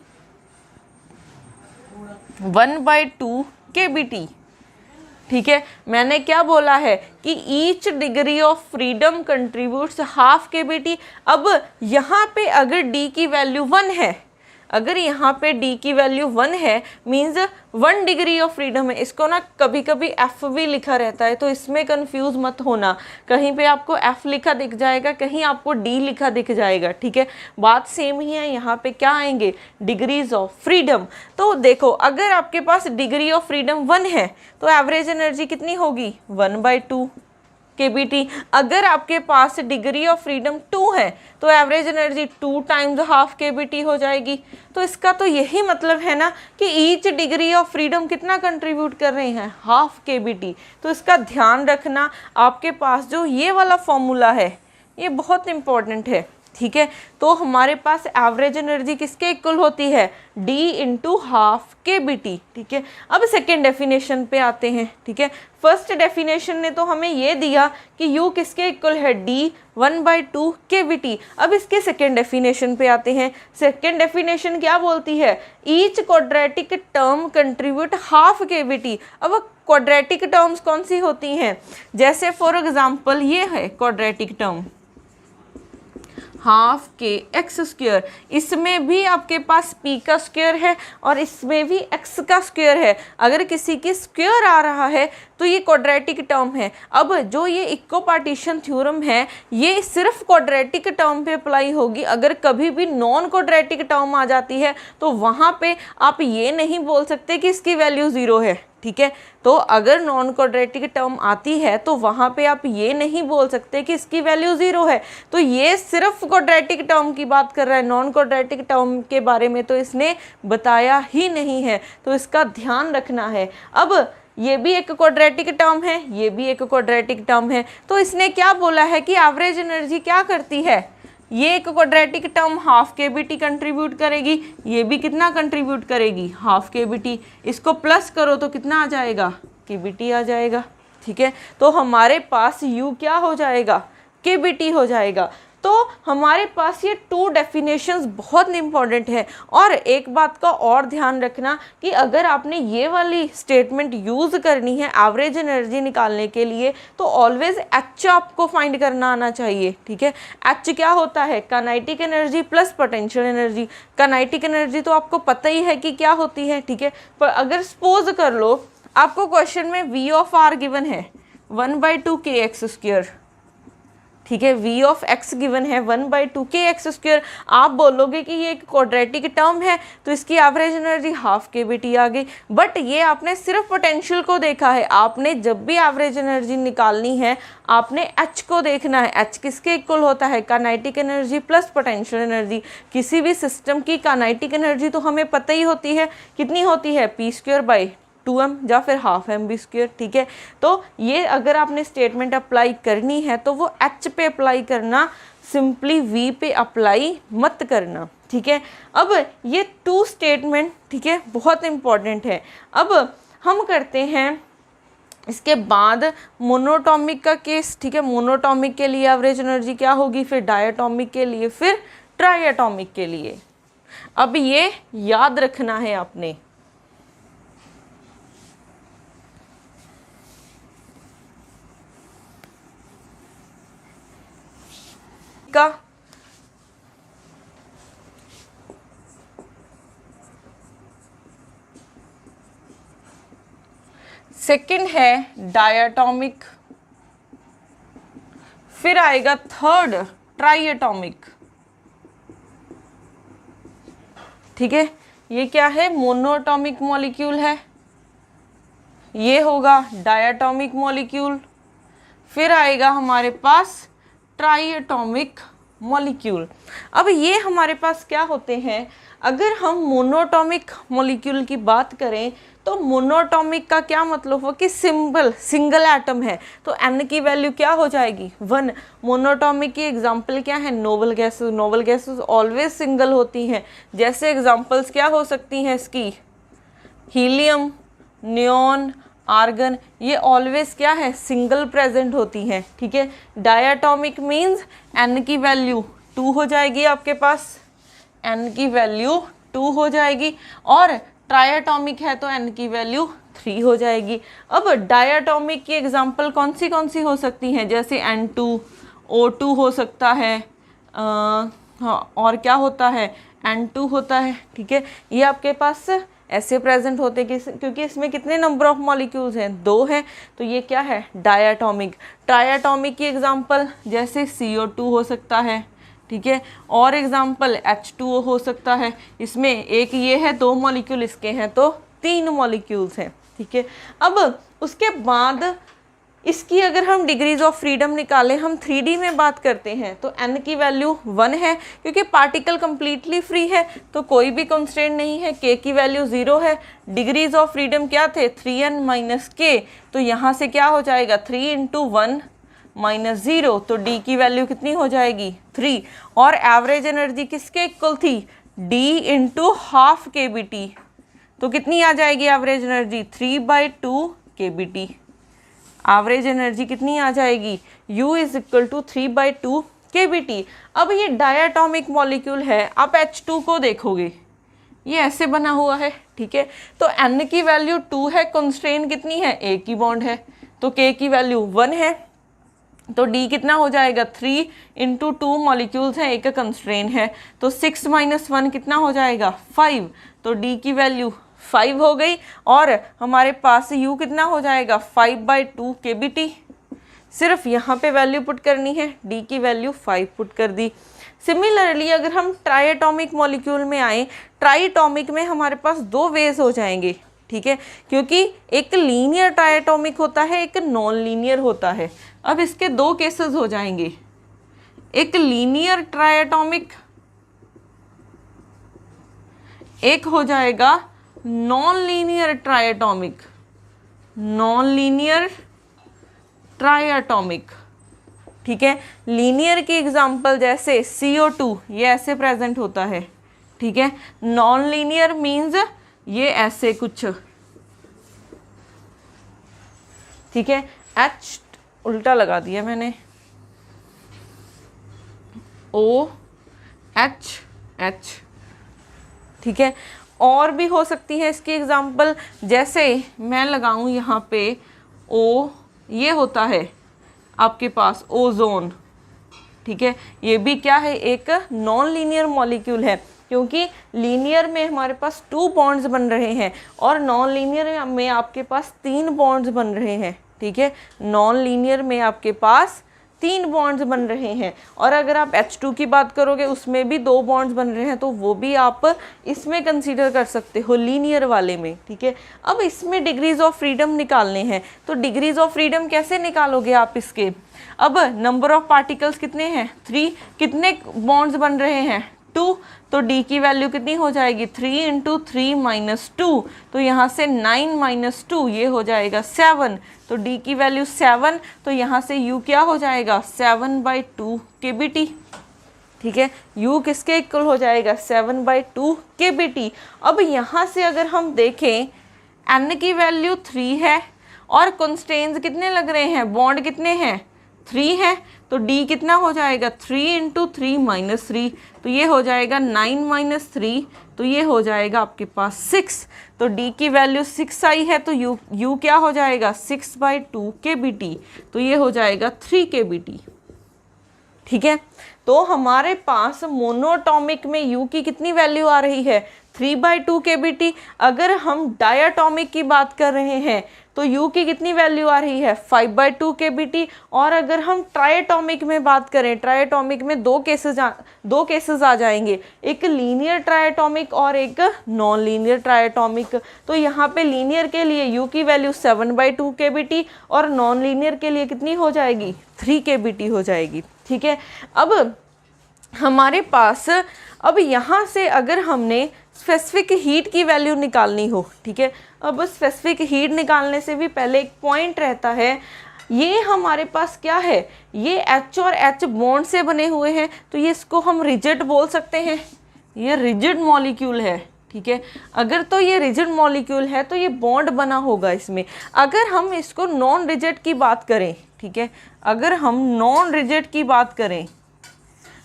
1/2 kBT, ठीक है। मैंने क्या बोला है कि each degree of freedom contributes ½ kBT। अब यहाँ पे अगर D की वैल्यू 1 है, अगर यहाँ पे D की वैल्यू 1 है मीन्स 1 डिग्री ऑफ फ्रीडम है। इसको ना कभी कभी F भी लिखा रहता है, तो इसमें कंफ्यूज मत होना, कहीं पे आपको F लिखा दिख जाएगा, कहीं आपको D लिखा दिख जाएगा, ठीक है। बात सेम ही है, यहाँ पे क्या आएंगे, डिग्रीज ऑफ फ्रीडम। तो देखो अगर आपके पास डिग्री ऑफ फ्रीडम 1 है तो एवरेज एनर्जी कितनी होगी, 1/2, kBt। अगर आपके पास डिग्री ऑफ फ्रीडम 2 है तो average energy 2 times half kBt हो जाएगी। तो इसका तो यही मतलब है ना कि ईच डिग्री ऑफ फ्रीडम कितना कंट्रीब्यूट कर रही है, हाफ kBt। तो इसका ध्यान रखना, आपके पास जो ये वाला फॉर्मूला है ये बहुत इंपॉर्टेंट है, ठीक है। तो हमारे पास एवरेज एनर्जी किसके इक्वल होती है, D इंटू हाफ kBt, ठीक है। अब सेकेंड डेफिनेशन पे आते हैं, ठीक है। फर्स्ट डेफिनेशन ने तो हमें ये दिया कि U किसके इक्वल है, D 1/2 kBt। अब इसके सेकेंड डेफिनेशन पे आते हैं। सेकेंड डेफिनेशन क्या बोलती है, each quadratic term contribute half kBt। अब क्वाड्रेटिक टर्म्स कौन सी होती हैं, जैसे फॉर एग्जाम्पल ये है क्वाड्रेटिक टर्म हाफ के एक्स स्क्वायर, इसमें भी आपके पास p का स्क्वायर है और इसमें भी x का स्क्वायर है। अगर किसी की स्क्वायर आ रहा है तो ये क्वाड्रेटिक टर्म है। अब जो ये इक्विपार्टीशन थ्योरम है ये सिर्फ क्वाड्रेटिक टर्म पे अप्लाई होगी। अगर कभी भी नॉन क्वाड्रेटिक टर्म आ जाती है तो वहाँ पे आप ये नहीं बोल सकते कि इसकी वैल्यू 0 है, ठीक है। तो अगर नॉन क्वाड्रेटिक टर्म आती है तो वहाँ पे आप ये नहीं बोल सकते कि इसकी वैल्यू 0 है। तो ये सिर्फ क्वाड्रेटिक टर्म की बात कर रहा है, नॉन क्वाड्रेटिक टर्म के बारे में तो इसने बताया ही नहीं है, तो इसका ध्यान रखना है। अब ये भी एक क्वाड्रेटिक टर्म है, ये भी एक क्वाड्रेटिक टर्म है, तो इसने क्या बोला है कि एवरेज एनर्जी क्या करती है, ये एक quadratic term half kBt contribute करेगी, ये भी कितना कंट्रीब्यूट करेगी, हाफ kBt। इसको प्लस करो तो कितना आ जाएगा, kBt आ जाएगा, ठीक है। तो हमारे पास U क्या हो जाएगा, kBt हो जाएगा। तो हमारे पास ये 2 डेफिनेशंस बहुत इंपॉर्टेंट है। और एक बात का और ध्यान रखना कि अगर आपने ये वाली स्टेटमेंट यूज़ करनी है एवरेज एनर्जी निकालने के लिए तो ऑलवेज H आपको फाइंड करना आना चाहिए, ठीक है। H क्या होता है, kinetic energy plus potential energy. Kinetic energy तो आपको पता ही है कि क्या होती है, ठीक है। पर अगर सपोज कर लो आपको क्वेश्चन में V ऑफ R गिवन है 1/2 kx स्क्वायर, ठीक है। V ऑफ x गिवन है 1/2 kx स्क्वायर। आप बोलोगे कि ये एक क्वाड्रेटिक टर्म है तो इसकी एवरेज एनर्जी हाफ kBt आ गई। बट ये आपने सिर्फ पोटेंशियल को देखा है, आपने जब भी एवरेज एनर्जी निकालनी है आपने H को देखना है। H किसके इक्वल होता है, kinetic energy plus potential energy. किसी भी सिस्टम की काइनेटिक एनर्जी तो हमें पता ही होती है, कितनी होती है, p²/2m या फिर हाफ mv², ठीक है। तो ये अगर आपने स्टेटमेंट अप्लाई करनी है तो वो H पे अप्लाई करना, सिंपली V पे अप्लाई मत करना, ठीक है। अब ये 2 स्टेटमेंट, ठीक है, बहुत इंपॉर्टेंट है। अब हम करते हैं इसके बाद मोनोटॉमिक का केस, ठीक है। मोनोटॉमिक के लिए एवरेज एनर्जी क्या होगी, फिर डायटॉमिक के लिए, फिर ट्राइएटॉमिक के लिए। अब ये याद रखना है आपने। का सेकंड है डायटॉमिक, फिर आएगा थर्ड ट्राइएटॉमिक, ठीक है। ये क्या है, मोनोटॉमिक मॉलिक्यूल है, ये होगा डायटॉमिक मॉलिक्यूल, फिर आएगा हमारे पास ट्राइएटॉमिक मॉलिक्यूल। अब ये हमारे पास क्या होते हैं, अगर हम मोनोटॉमिक मॉलिक्यूल की बात करें तो मोनोटॉमिक का क्या मतलब हो कि सिंगल एटम है तो N की वैल्यू क्या हो जाएगी, 1। मोनोटॉमिक की एग्जांपल क्या है, noble gases. Noble gases always single होती हैं। जैसे एग्जांपल्स क्या हो सकती हैं इसकी, हीलियम, नियॉन, आर्गन, ये ऑलवेज क्या है, सिंगल प्रेजेंट होती हैं, ठीक है। डायटॉमिक मीन्स N की वैल्यू 2 हो जाएगी, आपके पास N की वैल्यू 2 हो जाएगी। और ट्राइएटॉमिक है तो N की वैल्यू 3 हो जाएगी। अब डायटॉमिक की एग्जांपल कौन सी हो सकती हैं, जैसे N2, O2 हो सकता है, हाँ, और क्या होता है, N2 होता है, ठीक है। ये आपके पास ऐसे प्रेजेंट होते क्योंकि इसमें कितने नंबर ऑफ मॉलिक्यूल्स हैं, 2 हैं, तो ये क्या है, डायटॉमिक। ट्राइएटॉमिक की एग्जांपल जैसे CO2 हो सकता है, ठीक है, और एग्जांपल H2O हो सकता है। इसमें एक ये है 2 मॉलिक्यूल, इसके हैं तो 3 मॉलिक्यूल्स हैं, ठीक है। अब उसके बाद इसकी अगर हम डिग्रीज ऑफ फ्रीडम निकालें, हम 3D में बात करते हैं तो n की वैल्यू 1 है क्योंकि पार्टिकल कंप्लीटली फ्री है तो कोई भी कंस्ट्रेंट नहीं है। k की वैल्यू 0 है। डिग्रीज ऑफ फ्रीडम क्या थे 3n माइनस k, तो यहाँ से क्या हो जाएगा 3 इंटू 1 माइनस 0, तो d की वैल्यू कितनी हो जाएगी 3। और एवरेज एनर्जी किसके इक्वल थी d इंटू हाफ KBT, तो कितनी आ जाएगी average energy 3/2 KBT। Average energy कितनी आ जाएगी U is equal to 3/2 KBT। अब ये डायटोमिक मॉलिक्यूल है, आप H2 को देखोगे ये ऐसे बना हुआ है, ठीक है। तो N की वैल्यू 2 है, कंस्ट्रेंट कितनी है एक ही बॉन्ड है, तो K की वैल्यू 1 है, तो D कितना हो जाएगा 3 इंटू 2 मॉलिक्यूल्स हैं, एक कंस्ट्रेंट है, तो 6 माइनस 1 कितना हो जाएगा 5, तो D की वैल्यू 5 हो गई। और हमारे पास U कितना हो जाएगा 5/2 KBT। सिर्फ यहाँ पे वैल्यू पुट करनी है, D की वैल्यू 5 पुट कर दी। सिमिलरली अगर हम ट्राइएटॉमिक मॉलिक्यूल में आए, ट्राइएटॉमिक में हमारे पास 2 वेज हो जाएंगे, ठीक है, क्योंकि एक लीनियर ट्राइएटॉमिक होता है, एक नॉन लीनियर होता है। अब इसके 2 केसेस हो जाएंगे, एक लीनियर ट्राइएटॉमिक, एक हो जाएगा non linear triatomic. Non linear triatomic, ठीक है। लीनियर की एग्जांपल जैसे CO2, ये ऐसे प्रेजेंट होता है, ठीक है। नॉन लीनियर मीन्स ये ऐसे कुछ, ठीक है। H उल्टा लगा दिया मैंने, OH, ठीक है। और भी हो सकती है इसकी एग्जांपल, जैसे मैं लगाऊं यहाँ पे O, ये होता है आपके पास ओजोन, ठीक है। ये भी क्या है एक नॉन लीनियर मॉलिक्यूल है, क्योंकि लीनियर में हमारे पास 2 बॉन्ड्स बन रहे हैं और नॉन लीनियर में आपके पास 3 बॉन्ड्स बन रहे हैं, ठीक है। नॉन लीनियर में आपके पास 3 बॉन्ड्स बन रहे हैं, और अगर आप H2 की बात करोगे उसमें भी 2 बॉन्ड्स बन रहे हैं, तो वो भी आप इसमें कंसीडर कर सकते हो लीनियर वाले में, ठीक है। अब इसमें डिग्रीज ऑफ फ्रीडम निकालने हैं, तो डिग्रीज ऑफ फ्रीडम कैसे निकालोगे आप इसके। अब नंबर ऑफ पार्टिकल्स कितने हैं 3, कितने बॉन्ड्स बन रहे हैं 2, तो D की वैल्यू कितनी हो जाएगी 3 इंटू 3 माइनस 2, तो यहाँ से 9 माइनस 2 ये हो जाएगा 7, तो D की वैल्यू 7, तो यहाँ से U क्या हो जाएगा 7/2 KBT, ठीक है। U किसके इक्वल हो जाएगा 7/2 KBT। अब यहाँ से अगर हम देखें N की वैल्यू 3 है और कंस्ट्रेंट्स कितने लग रहे हैं, बॉन्ड कितने हैं 3 है, तो D कितना हो जाएगा 3 इंटू 3 माइनस 3, तो ये हो जाएगा 9 माइनस 3, तो ये हो जाएगा आपके पास 6, तो D की वैल्यू 6 आई है, तो U क्या हो जाएगा 6/2 KBT, तो ये हो जाएगा 3 KBT, ठीक है। तो हमारे पास मोनोटॉमिक में U की कितनी वैल्यू आ रही है 3/2 KBT। अगर हम डायटॉमिक की बात कर रहे हैं तो U की कितनी वैल्यू आ रही है 5/2 KBT। और अगर हम ट्राइएटॉमिक में बात करें, ट्राइएटॉमिक में 2 केसेस आ जाएंगे, एक लीनियर ट्राइएटॉमिक और एक नॉन लीनियर ट्राइएटॉमिक। तो यहाँ पे लीनियर के लिए U की वैल्यू 7/2 KBT और नॉन लीनियर के लिए कितनी हो जाएगी 3 KBT हो जाएगी, ठीक है। अब हमारे पास, अब यहाँ से अगर हमने स्पेसिफिक हीट की वैल्यू निकालनी हो, ठीक है। अब स्पेसिफिक हीट निकालने से भी पहले एक पॉइंट रहता है, ये हमारे पास क्या है, ये H और H बॉन्ड से बने हुए हैं, तो ये इसको हम रिजिड बोल सकते हैं, ये रिजिड मॉलिक्यूल है, ठीक है। अगर तो ये रिजिड मॉलिक्यूल है तो ये बॉन्ड बना होगा इसमें। अगर हम इसको नॉन रिजिड की बात करें, ठीक है, अगर हम नॉन रिजिड की बात करें,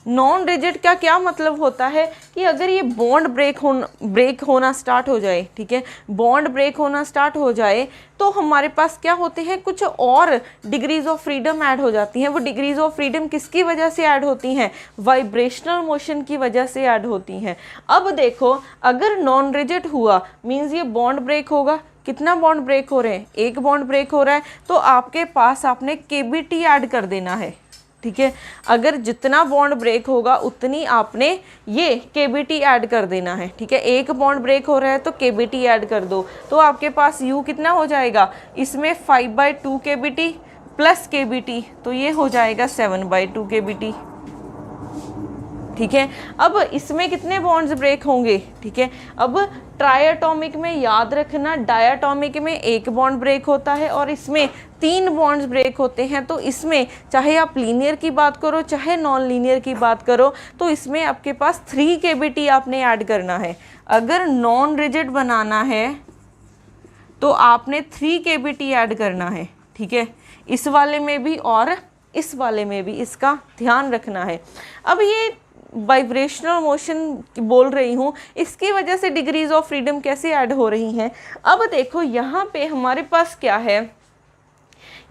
नॉन रिजिड का क्या मतलब होता है कि अगर ये बॉन्ड ब्रेक होना स्टार्ट हो जाए, ठीक है, बॉन्ड ब्रेक होना स्टार्ट हो जाए तो हमारे पास क्या होते हैं, कुछ और डिग्रीज ऑफ फ्रीडम ऐड हो जाती हैं। वो डिग्रीज ऑफ फ्रीडम किसकी वजह से ऐड होती हैं, वाइब्रेशनल मोशन की वजह से ऐड होती हैं। अब देखो, अगर नॉन रिजिड हुआ मीन्स ये बॉन्ड ब्रेक होगा, कितना बॉन्ड ब्रेक हो रहे हैं, एक बॉन्ड ब्रेक हो रहा है, तो आपके पास आपने KBT ऐड कर देना है, ठीक है। अगर जितना बॉन्ड ब्रेक होगा उतनी आपने ये KBT ऐड कर देना है, ठीक है। एक बॉन्ड ब्रेक हो रहा है तो KBT ऐड कर दो, तो आपके पास U कितना हो जाएगा, इसमें 5/2 KBT प्लस KBT, तो ये हो जाएगा 7/2 KBT। ठीक है, अब इसमें कितने बॉन्ड्स ब्रेक होंगे? ठीक है, अब ट्राइएटॉमिक में याद रखना डायटॉमिक में एक बॉन्ड ब्रेक होता है और इसमें 3 बॉन्ड्स ब्रेक होते हैं। तो इसमें चाहे आप लीनियर की बात करो चाहे नॉन लीनियर की बात करो, तो इसमें आपके पास 3 KBT आपने ऐड करना है। अगर नॉन रिजिड बनाना है तो आपने 3 KBT ऐड करना है। ठीक है, इस वाले में भी और इस वाले में भी, इसका ध्यान रखना है। अब ये वाइब्रेशनल मोशन बोल रही हूँ, इसकी वजह से डिग्रीज ऑफ फ्रीडम कैसे ऐड हो रही हैं। अब देखो यहाँ पे हमारे पास क्या है,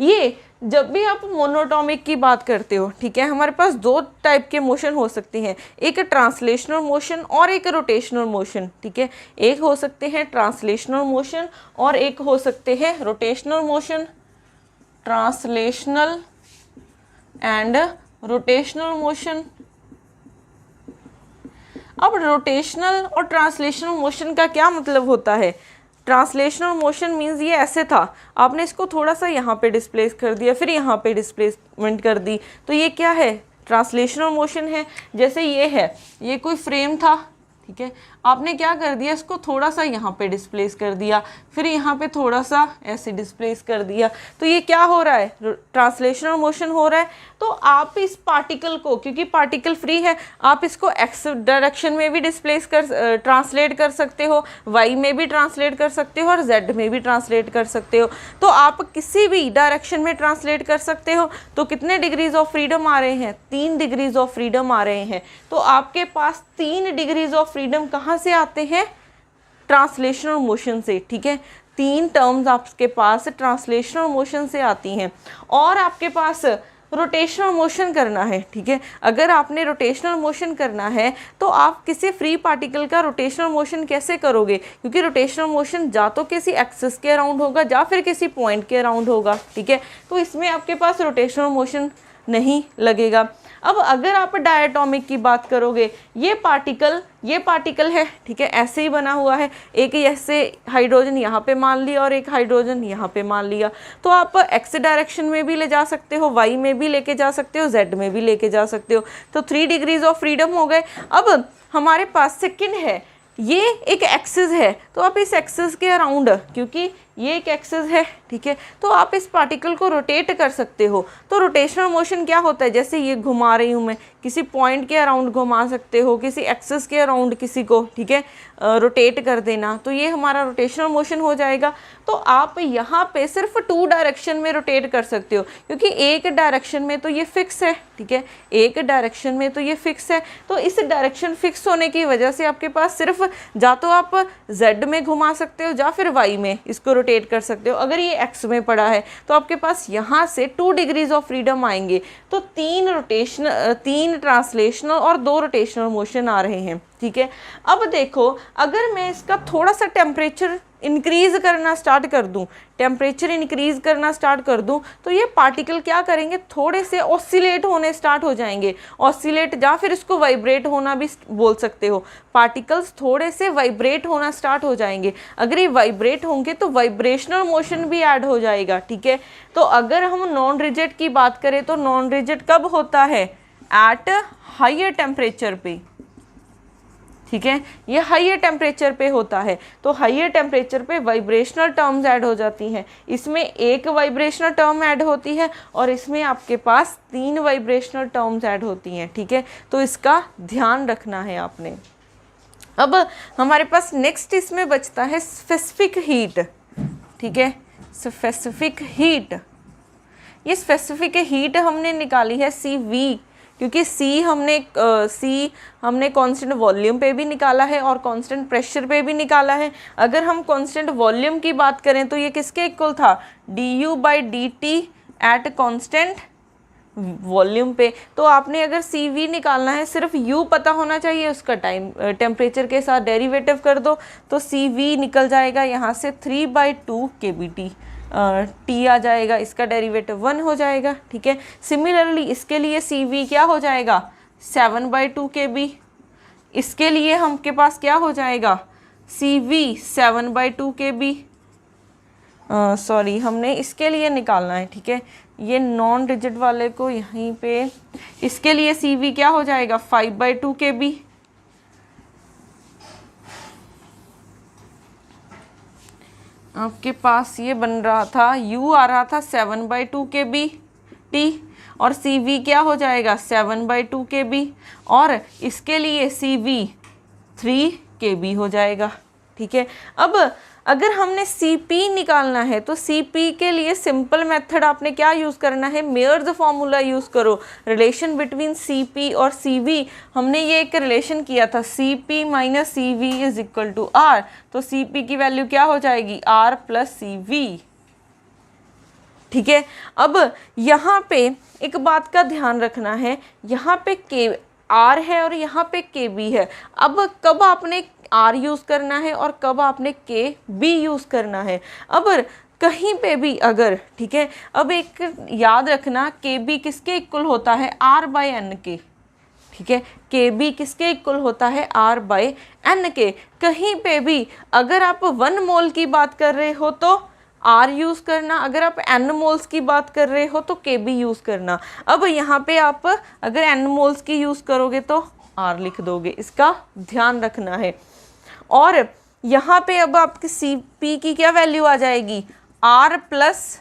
ये जब भी आप मोनोटॉमिक की बात करते हो, ठीक है, हमारे पास 2 टाइप के मोशन हो सकते हैं, एक ट्रांसलेशनल मोशन और एक रोटेशनल मोशन। ठीक है, एक हो सकते हैं ट्रांसलेशनल मोशन और एक हो सकते हैं rotational motion. Translational and rotational motion. अब रोटेशनल और ट्रांसलेशनल मोशन का क्या मतलब होता है? ट्रांसलेशनल मोशन मीन्स ये ऐसे था, आपने इसको थोड़ा सा यहाँ पे डिस्प्लेस कर दिया, फिर यहाँ पे डिस्प्लेसमेंट कर दी, तो ये क्या है? ट्रांसलेशनल मोशन है। जैसे ये है, ये कोई फ्रेम था, ठीक है, आपने क्या कर दिया, इसको थोड़ा सा यहाँ पे डिस्प्लेस कर दिया, फिर यहाँ पे थोड़ा सा ऐसे डिस्प्लेस कर दिया, तो ये क्या हो रहा है? ट्रांसलेशनल मोशन हो रहा है। तो आप इस पार्टिकल को, क्योंकि पार्टिकल फ्री है, आप इसको एक्स डायरेक्शन में भी ट्रांसलेट कर सकते हो, वाई में भी ट्रांसलेट कर सकते हो और जेड में भी ट्रांसलेट कर सकते हो। तो आप किसी भी डायरेक्शन में ट्रांसलेट कर सकते हो। तो कितने डिग्रीज ऑफ फ्रीडम आ रहे हैं? 3 डिग्रीज ऑफ फ्रीडम आ रहे हैं। तो आपके पास 3 डिग्रीज ऑफ फ्रीडम कहाँ से आते हैं? ट्रांसलेशनल मोशन से। ठीक है, 3 टर्म्स आपके पास ट्रांसलेशनल मोशन से आती हैं। और आपके पास रोटेशनल मोशन करना है। ठीक है, अगर आपने रोटेशनल मोशन करना है तो आप किसी फ्री पार्टिकल का रोटेशनल मोशन कैसे करोगे? क्योंकि रोटेशनल मोशन या तो किसी एक्सिस के अराउंड होगा या फिर किसी पॉइंट के अराउंड होगा। ठीक है, तो इसमें आपके पास रोटेशनल मोशन नहीं लगेगा। अब अगर आप डायटॉमिक की बात करोगे, ये पार्टिकल है, ठीक है, ऐसे ही बना हुआ है, एक ऐसे हाइड्रोजन यहाँ पे मान लिया और एक हाइड्रोजन यहाँ पे मान लिया, तो आप एक्स डायरेक्शन में भी ले जा सकते हो, वाई में भी लेके जा सकते हो, जेड में भी लेके जा सकते हो। तो 3 डिग्रीज ऑफ फ्रीडम हो गए। अब हमारे पास सेकंड है, ये एक एक्सिस है, तो आप इस एक्सिस के अराउंड, क्योंकि ये एक एक्सिस है, ठीक है, तो आप इस पार्टिकल को रोटेट कर सकते हो। तो रोटेशनल मोशन क्या होता है? जैसे ये घुमा रही हूँ मैं, किसी पॉइंट के अराउंड घुमा सकते हो, किसी एक्सिस के अराउंड किसी को, ठीक है, रोटेट कर देना, तो ये हमारा रोटेशनल मोशन हो जाएगा। तो आप यहाँ पे सिर्फ 2 डायरेक्शन में रोटेट कर सकते हो, क्योंकि एक डायरेक्शन में तो ये फिक्स है, ठीक है, एक डायरेक्शन में तो ये फिक्स है। तो इस डायरेक्शन फिक्स होने की वजह से आपके पास सिर्फ या तो आप जेड में घुमा सकते हो या फिर वाई में इसको रोटेट कर सकते हो। अगर ये एक्स में पड़ा है तो आपके पास यहाँ से 2 डिग्रीज ऑफ फ्रीडम आएंगे। तो 3 ट्रांसलेशनल और 2 रोटेशनल मोशन आ रहे हैं। ठीक है, अब देखो, अगर मैं इसका थोड़ा सा टेम्परेचर इंक्रीज करना स्टार्ट कर दूं, तो ये पार्टिकल क्या करेंगे? थोड़े से ऑसिलेट होने स्टार्ट हो जाएंगे। ऑसिलेट या फिर इसको वाइब्रेट होना भी बोल सकते हो। पार्टिकल्स थोड़े से वाइब्रेट होना स्टार्ट हो जाएंगे। अगर ये वाइब्रेट होंगे तो वाइब्रेशनल मोशन भी ऐड हो जाएगा। ठीक है, तो अगर हम नॉन रिजिड की बात करें तो नॉन रिजिड कब होता है? एट हायर टेम्परेचर पे। ठीक है, ये हायर टेम्परेचर पे होता है। तो हायर टेम्परेचर पे वाइब्रेशनल टर्म्स ऐड हो जाती हैं। इसमें एक वाइब्रेशनल टर्म ऐड होती है और इसमें आपके पास 3 वाइब्रेशनल टर्म्स ऐड होती हैं। ठीक है, तो इसका ध्यान रखना है आपने। अब हमारे पास नेक्स्ट इसमें बचता है स्पेसिफिक हीट। ठीक है, स्पेसिफिक हीट, ये स्पेसिफिक हीट हमने निकाली है CV, क्योंकि C हमने कांस्टेंट वॉल्यूम पे भी निकाला है और कांस्टेंट प्रेशर पे भी निकाला है। अगर हम कांस्टेंट वॉल्यूम की बात करें तो ये किसके इक्वल था? du/dt एट कांस्टेंट वॉल्यूम पे। तो आपने अगर CV निकालना है, सिर्फ U पता होना चाहिए, उसका टेम्परेचर के साथ डेरिवेटिव कर दो तो CV निकल जाएगा यहाँ से 3/2 kBT। T आ जाएगा, इसका डेरिवेटिव 1 हो जाएगा। ठीक है, सिमिलरली इसके लिए CV क्या हो जाएगा? 7/2 kb। इसके लिए हमके पास क्या हो जाएगा? CV 7/2 kb। सॉरी, हमने इसके लिए निकालना है। ठीक है, ये नॉन रिजिड वाले को यहीं पे, इसके लिए CV क्या हो जाएगा 5/2 kb, आपके पास ये बन रहा था, U आ रहा था 7/2 kb t, और CV क्या हो जाएगा 7/2 kb, और इसके लिए CV 3 kb हो जाएगा। ठीक है, अब अगर हमने CP निकालना है तो CP के लिए सिंपल मेथड आपने क्या यूज़ करना है, मेयर्स फॉर्मूला यूज़ करो। रिलेशन बिटवीन CP और CV, हमने ये एक रिलेशन किया था, CP minus CV is equal to R, तो CP की वैल्यू क्या हो जाएगी R प्लस CV। ठीक है, अब यहाँ पे एक बात का ध्यान रखना है, यहाँ पे R है और यहाँ पे KB है। अब कब आपने R यूज़ करना है और कब आपने KB यूज़ करना है। अब कहीं पे भी अगर, ठीक है, अब एक याद रखना KB किसके इक्वल होता है R/N के। ठीक है, KB किसके इक्वल होता है R/N के। कहीं पे भी अगर आप 1 मोल की बात कर रहे हो तो R यूज़ करना, अगर आप N मोल्स की बात कर रहे हो तो KB यूज़ करना। अब यहाँ पे आप अगर N मोल्स की यूज़ करोगे तो R लिख दोगे, इसका ध्यान रखना है। और यहाँ पे अब आपकी CP की क्या वैल्यू आ जाएगी R प्लस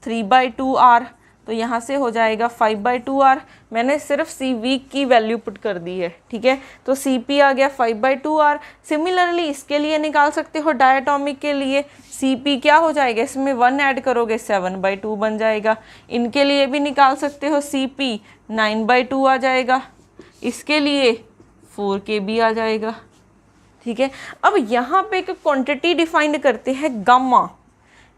3/2R, तो यहाँ से हो जाएगा 5/2R। मैंने सिर्फ CV की वैल्यू पुट कर दी है। ठीक है, तो CP आ गया 5/2R। सिमिलरली इसके लिए निकाल सकते हो, डायटोमिक के लिए CP क्या हो जाएगा, इसमें 1 ऐड करोगे 7/2 बन जाएगा। इनके लिए भी निकाल सकते हो, CP 9/2 आ जाएगा, इसके लिए 4 KB आ जाएगा। ठीक है, अब यहाँ पे एक क्वांटिटी डिफाइंड करते हैं गामा।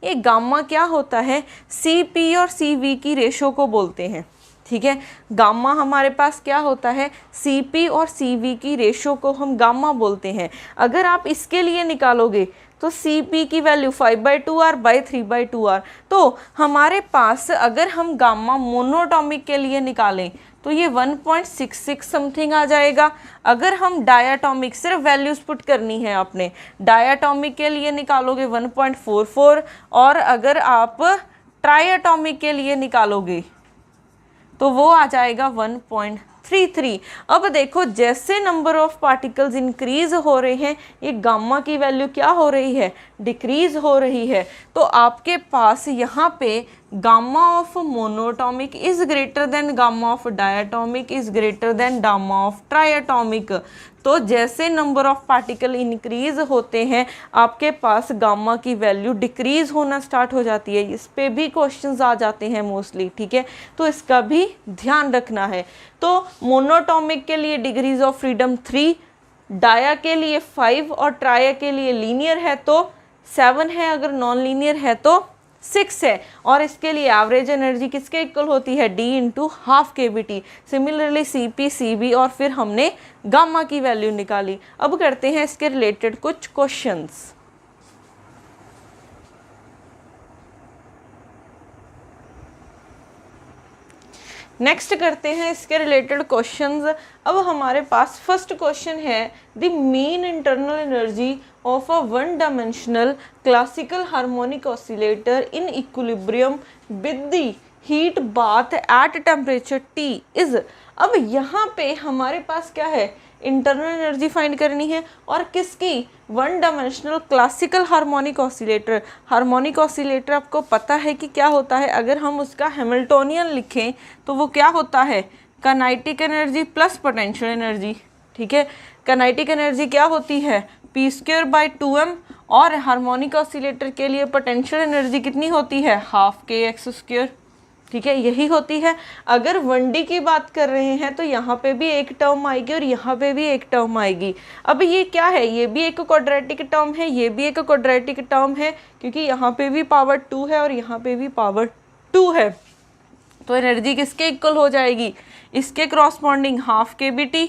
ये गामा क्या होता है, CP और CV की रेशो को बोलते हैं। ठीक है, गामा हमारे पास क्या होता है, CP और CV की रेशो को हम गामा बोलते हैं। अगर आप इसके लिए निकालोगे तो CP की वैल्यू 5/2R/3/2R, तो हमारे पास अगर हम गामा मोनोटॉमिक के लिए निकालें तो ये 1.66 समथिंग आ जाएगा। अगर हम डायाटॉमिक, सिर्फ वैल्यूज़ पुट करनी है आपने, डायाटॉमिक के लिए निकालोगे 1.44, और अगर आप ट्राइएटॉमिक के लिए निकालोगे तो वो आ जाएगा 1.33। अब देखो जैसे नंबर ऑफ पार्टिकल्स इंक्रीज हो रहे हैं, ये गामा की वैल्यू क्या हो रही है, डिक्रीज हो रही है। तो आपके पास यहाँ पे gamma of monoatomic is greater than gamma of diatomic is greater than gamma of triatomic. तो जैसे नंबर ऑफ पार्टिकल इंक्रीज होते हैं, आपके पास गामा की वैल्यू डिक्रीज होना स्टार्ट हो जाती है। इस पे भी क्वेश्चंस आ जाते हैं मोस्टली। ठीक है, तो इसका भी ध्यान रखना है। तो मोनोटॉमिक के लिए डिग्रीज ऑफ फ्रीडम 3, डाया के लिए 5 और ट्राया के लिए लीनियर है तो 7 है, अगर नॉन लीनियर है तो 6 है। और इसके लिए एवरेज एनर्जी किसके इक्वल होती है, D × ½ kBt। Similarly CP, CV और फिर हमने गामा की वैल्यू निकाली। अब करते हैं इसके रिलेटेड कुछ क्वेश्चंस। नेक्स्ट करते हैं इसके रिलेटेड क्वेश्चंस। अब हमारे पास फर्स्ट क्वेश्चन है, the mean internal energy of a 1 dimensional classical harmonic oscillator in equilibrium with the heat bath at temperature T is. अब यहाँ पे हमारे पास क्या है, इंटरनल एनर्जी फाइंड करनी है, और किसकी, 1 dimensional classical harmonic oscillator. Harmonic oscillator आपको पता है कि क्या होता है, अगर हम उसका हैमिल्टोनियन लिखें तो वो क्या होता है, kinetic energy plus potential energy. ठीक है, काइनेटिक एनर्जी क्या होती है P²/2m, और हार्मोनिक ऑसिलेटर के लिए पोटेंशियल एनर्जी कितनी होती है, ½ kx²। ठीक है, यही होती है। अगर 1D की बात कर रहे हैं तो यहाँ पे भी एक टर्म आएगी और यहाँ पे भी एक टर्म आएगी। अब ये क्या है, ये भी एक क्वाड्रेटिक टर्म है, ये भी एक क्वाड्रेटिक टर्म है, क्योंकि यहाँ पे भी पावर 2 है और यहाँ पे भी पावर 2 है। तो एनर्जी किसके इक्वल हो जाएगी, इसके क्रॉसपॉन्डिंग ½ kBt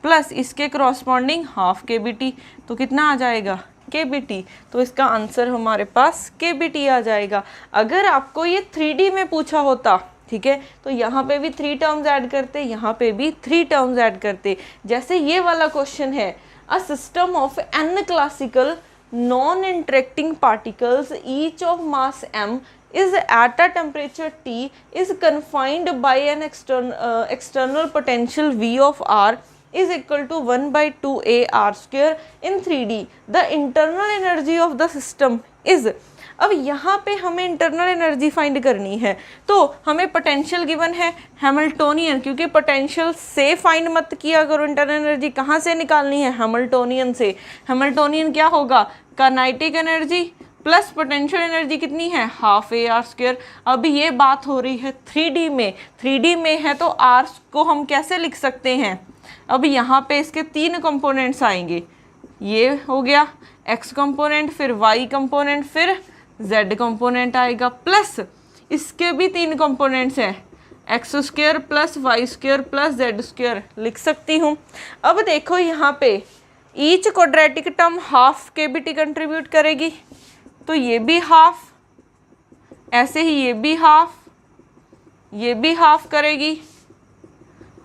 प्लस इसके क्रॉसपॉन्डिंग ½ kBt, तो कितना आ जाएगा kBt। तो इसका आंसर हमारे पास kBt आ जाएगा। अगर आपको ये 3D में पूछा होता, ठीक है, तो यहाँ पे भी 3 टर्म्स ऐड करते, यहाँ पे भी 3 टर्म्स ऐड करते। जैसे ये वाला क्वेश्चन है, a system of n classical non interacting particles each of mass m is at a temperature T is confined by an external potential V of R is equal to 1 by 2a r square in 3D. The internal energy of the system is, अब यहाँ पे हमें internal energy find करनी है, तो हमें potential given है Hamiltonian, क्योंकि पोटेंशियल से फाइंड मत किया करो, इंटरनल एनर्जी कहाँ से निकालनी है, हैमिल्टोनियन से। हैमिल्टोनियन क्या होगा, kinetic energy plus potential energy कितनी है, हाफ ए आर स्क्वायर। अब ये बात हो रही है 3D में, 3D में है तो आर को हम कैसे लिख सकते हैं, अब यहाँ पे इसके 3 कंपोनेंट्स आएंगे, ये हो गया x कंपोनेंट, फिर y कंपोनेंट, फिर z कंपोनेंट आएगा, प्लस इसके भी 3 कंपोनेंट्स हैं, x square plus y square plus z square लिख सकती हूँ। अब देखो यहाँ पे each quadratic term half KBT contribute करेगी, तो ये भी हाफ, ऐसे ही ये भी हाफ, ये भी हाफ करेगी,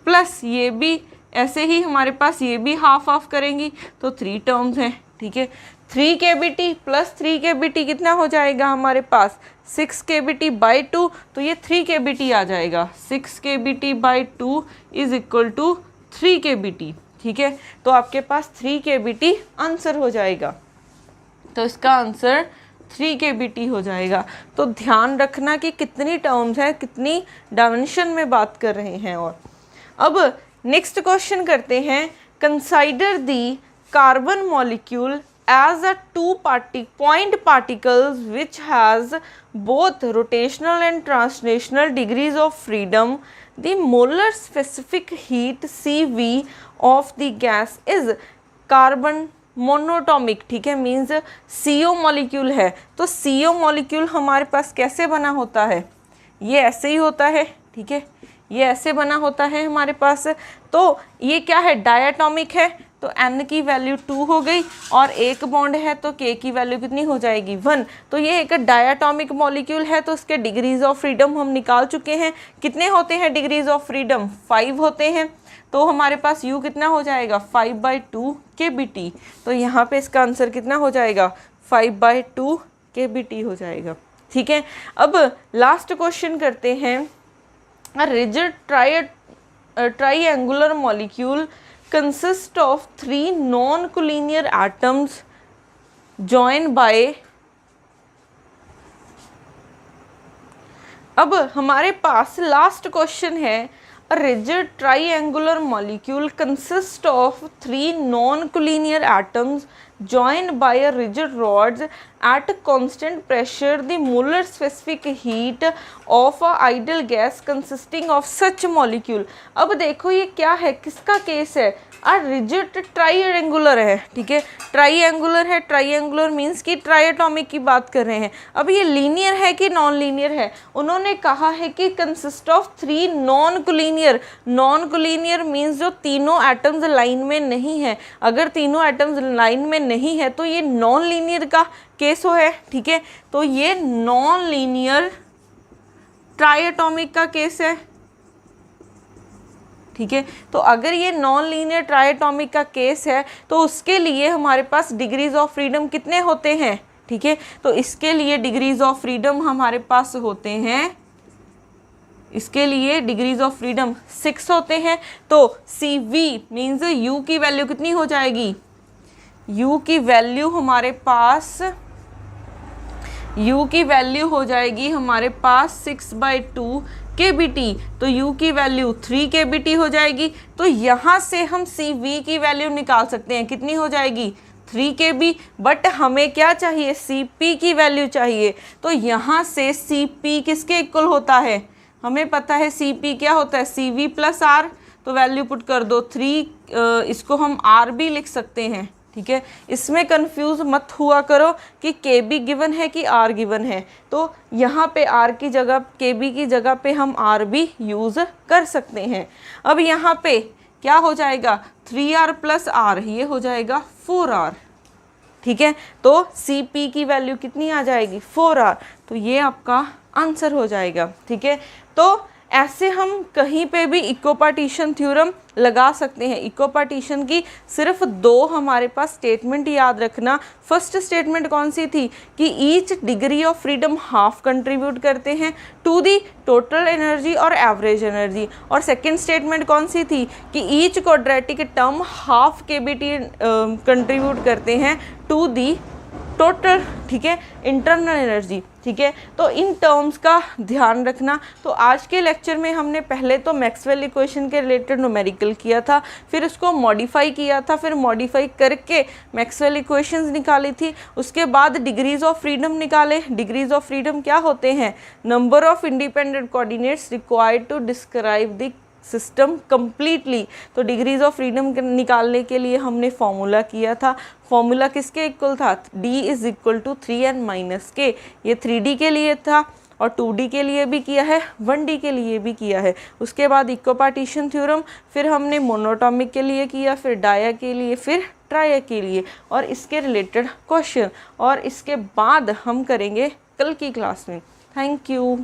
प्लस ये भी ऐसे ही हमारे पास ये भी हाफ हाफ करेंगी, तो 3 टर्म्स हैं, ठीक है। 3 KBT प्लस 3 KBT कितना हो जाएगा हमारे पास, 6 KBT बाई 2, तो ये 3 KBT आ जाएगा, 6 KBT by 2 is equal to 3 KBT, ठीक है। तो आपके पास 3 KBT आंसर हो जाएगा, तो इसका आंसर 3 KBT हो जाएगा। तो ध्यान रखना कि कितनी टर्म्स है, कितनी डायमेंशन में बात कर रहे हैं। और अब नेक्स्ट क्वेश्चन करते हैं, consider the carbon molecule as a point particles which has both rotational and translational degrees of freedom. The molar specific heat CV of the gas is carbon monoatomic, ठीक है, मीन्स CO मॉलिक्यूल है। तो CO molecule हमारे पास कैसे बना होता है, ये ऐसे ही होता है, ठीक है, ये ऐसे बना होता है हमारे पास। तो ये क्या है, डायटॉमिक है, तो N की वैल्यू 2 हो गई, और एक बॉन्ड है तो K की वैल्यू कितनी हो जाएगी, 1। तो ये एक डायटॉमिक मॉलिक्यूल है, तो इसके डिग्रीज ऑफ फ्रीडम हम निकाल चुके हैं। कितने होते हैं डिग्रीज ऑफ फ्रीडम, 5 होते हैं। तो हमारे पास U कितना हो जाएगा, 5/2 KBT। तो यहाँ पे इसका आंसर कितना हो जाएगा, 5/2 KBT हो जाएगा, ठीक है। अब लास्ट क्वेश्चन करते हैं, rigid triangular molecule consist of 3 non-collinear atoms joined by, अब हमारे पास लास्ट क्वेश्चन है, a rigid triangular molecule consists of 3 non-collinear atoms joined by a rigid rods at constant pressure. The molar specific heat of a ideal gas consisting of such molecule. अब देखो ये क्या है, किसका case है, rigid triangular है, ठीक है, ट्राइएंगुलर है, ट्राइएंगुलर मीन्स कि ट्राइएटॉमिक की बात कर रहे हैं। अब ये लीनियर है कि नॉन लीनियर है, उन्होंने कहा है कि consist of 3 non collinear. Non collinear means जो तीनों एटम्स लाइन में नहीं है, अगर तीनों एटम्स लाइन में नहीं है तो ये नॉन लीनियर का केस है, ठीक है। तो ये नॉन लीनियर ट्राइएटॉमिक का केस है, ठीक है। तो अगर ये नॉन लीनियर ट्राइएटॉमिक का केस है तो उसके लिए हमारे पास डिग्रीज ऑफ फ्रीडम कितने होते हैं, ठीक है। तो इसके लिए डिग्रीज ऑफ फ्रीडम हमारे पास होते हैं, इसके लिए डिग्रीज ऑफ फ्रीडम 6 होते हैं। तो CV मीन्स U की वैल्यू कितनी हो जाएगी, U की वैल्यू हमारे पास, U की वैल्यू हो जाएगी हमारे पास 6/2 KBT। तो U की वैल्यू 3 KBT हो जाएगी। तो यहाँ से हम CV की वैल्यू निकाल सकते हैं, कितनी हो जाएगी 3 KB। बट हमें क्या चाहिए, CP की वैल्यू चाहिए। तो यहाँ से CP किसके इक्वल होता है, हमें पता है CP क्या होता है, CV + R। तो वैल्यू पुट कर दो 3, इसको हम R भी लिख सकते हैं, ठीक है। इसमें कंफ्यूज मत हुआ करो कि KB गिवन है कि R गिवन है। तो यहाँ पे R की जगह, KB की जगह पे हम R भी यूज़ कर सकते हैं। अब यहाँ पे क्या हो जाएगा, 3R + R, ये हो जाएगा 4R, ठीक है। तो CP की वैल्यू कितनी आ जाएगी, 4R। तो ये आपका आंसर हो जाएगा, ठीक है। तो ऐसे हम कहीं पे भी इक्विपार्टीशन थ्योरम लगा सकते हैं। इक्विपार्टीशन की सिर्फ 2 हमारे पास स्टेटमेंट याद रखना। फर्स्ट स्टेटमेंट कौन सी थी कि each degree of freedom half contribute करते हैं टू दी टोटल एनर्जी और एवरेज एनर्जी। और सेकंड स्टेटमेंट कौन सी थी कि each quadratic term half KBT contribute करते हैं टू दी टोटल, ठीक है, इंटरनल एनर्जी, ठीक है। तो इन टर्म्स का ध्यान रखना। तो आज के लेक्चर में हमने पहले तो मैक्सवेल इक्वेशन के रिलेटेड न्यूमेरिकल किया था, फिर उसको मॉडिफाई किया था, फिर मॉडिफाई करके मैक्सवेल इक्वेशंस निकाली थी। उसके बाद डिग्रीज ऑफ फ्रीडम निकाले। डिग्रीज ऑफ फ्रीडम क्या होते हैं? Number of independent coordinates required to describe the system completely. तो डिग्रीज ऑफ फ्रीडम निकालने के लिए हमने फॉर्मूला किया था। फॉर्मूला किसके इक्वल था? D is equal to 3n-k। ये 3D के लिए था और 2D के लिए भी किया है, 1D के लिए भी किया है। उसके बाद इक्विपार्टीशन थ्योरम, फिर हमने मोनोटॉमिक के लिए किया, फिर डाया के लिए, फिर ट्राया के लिए, और इसके रिलेटेड क्वेश्चन, और इसके बाद हम करेंगे कल की क्लास में। Thank you.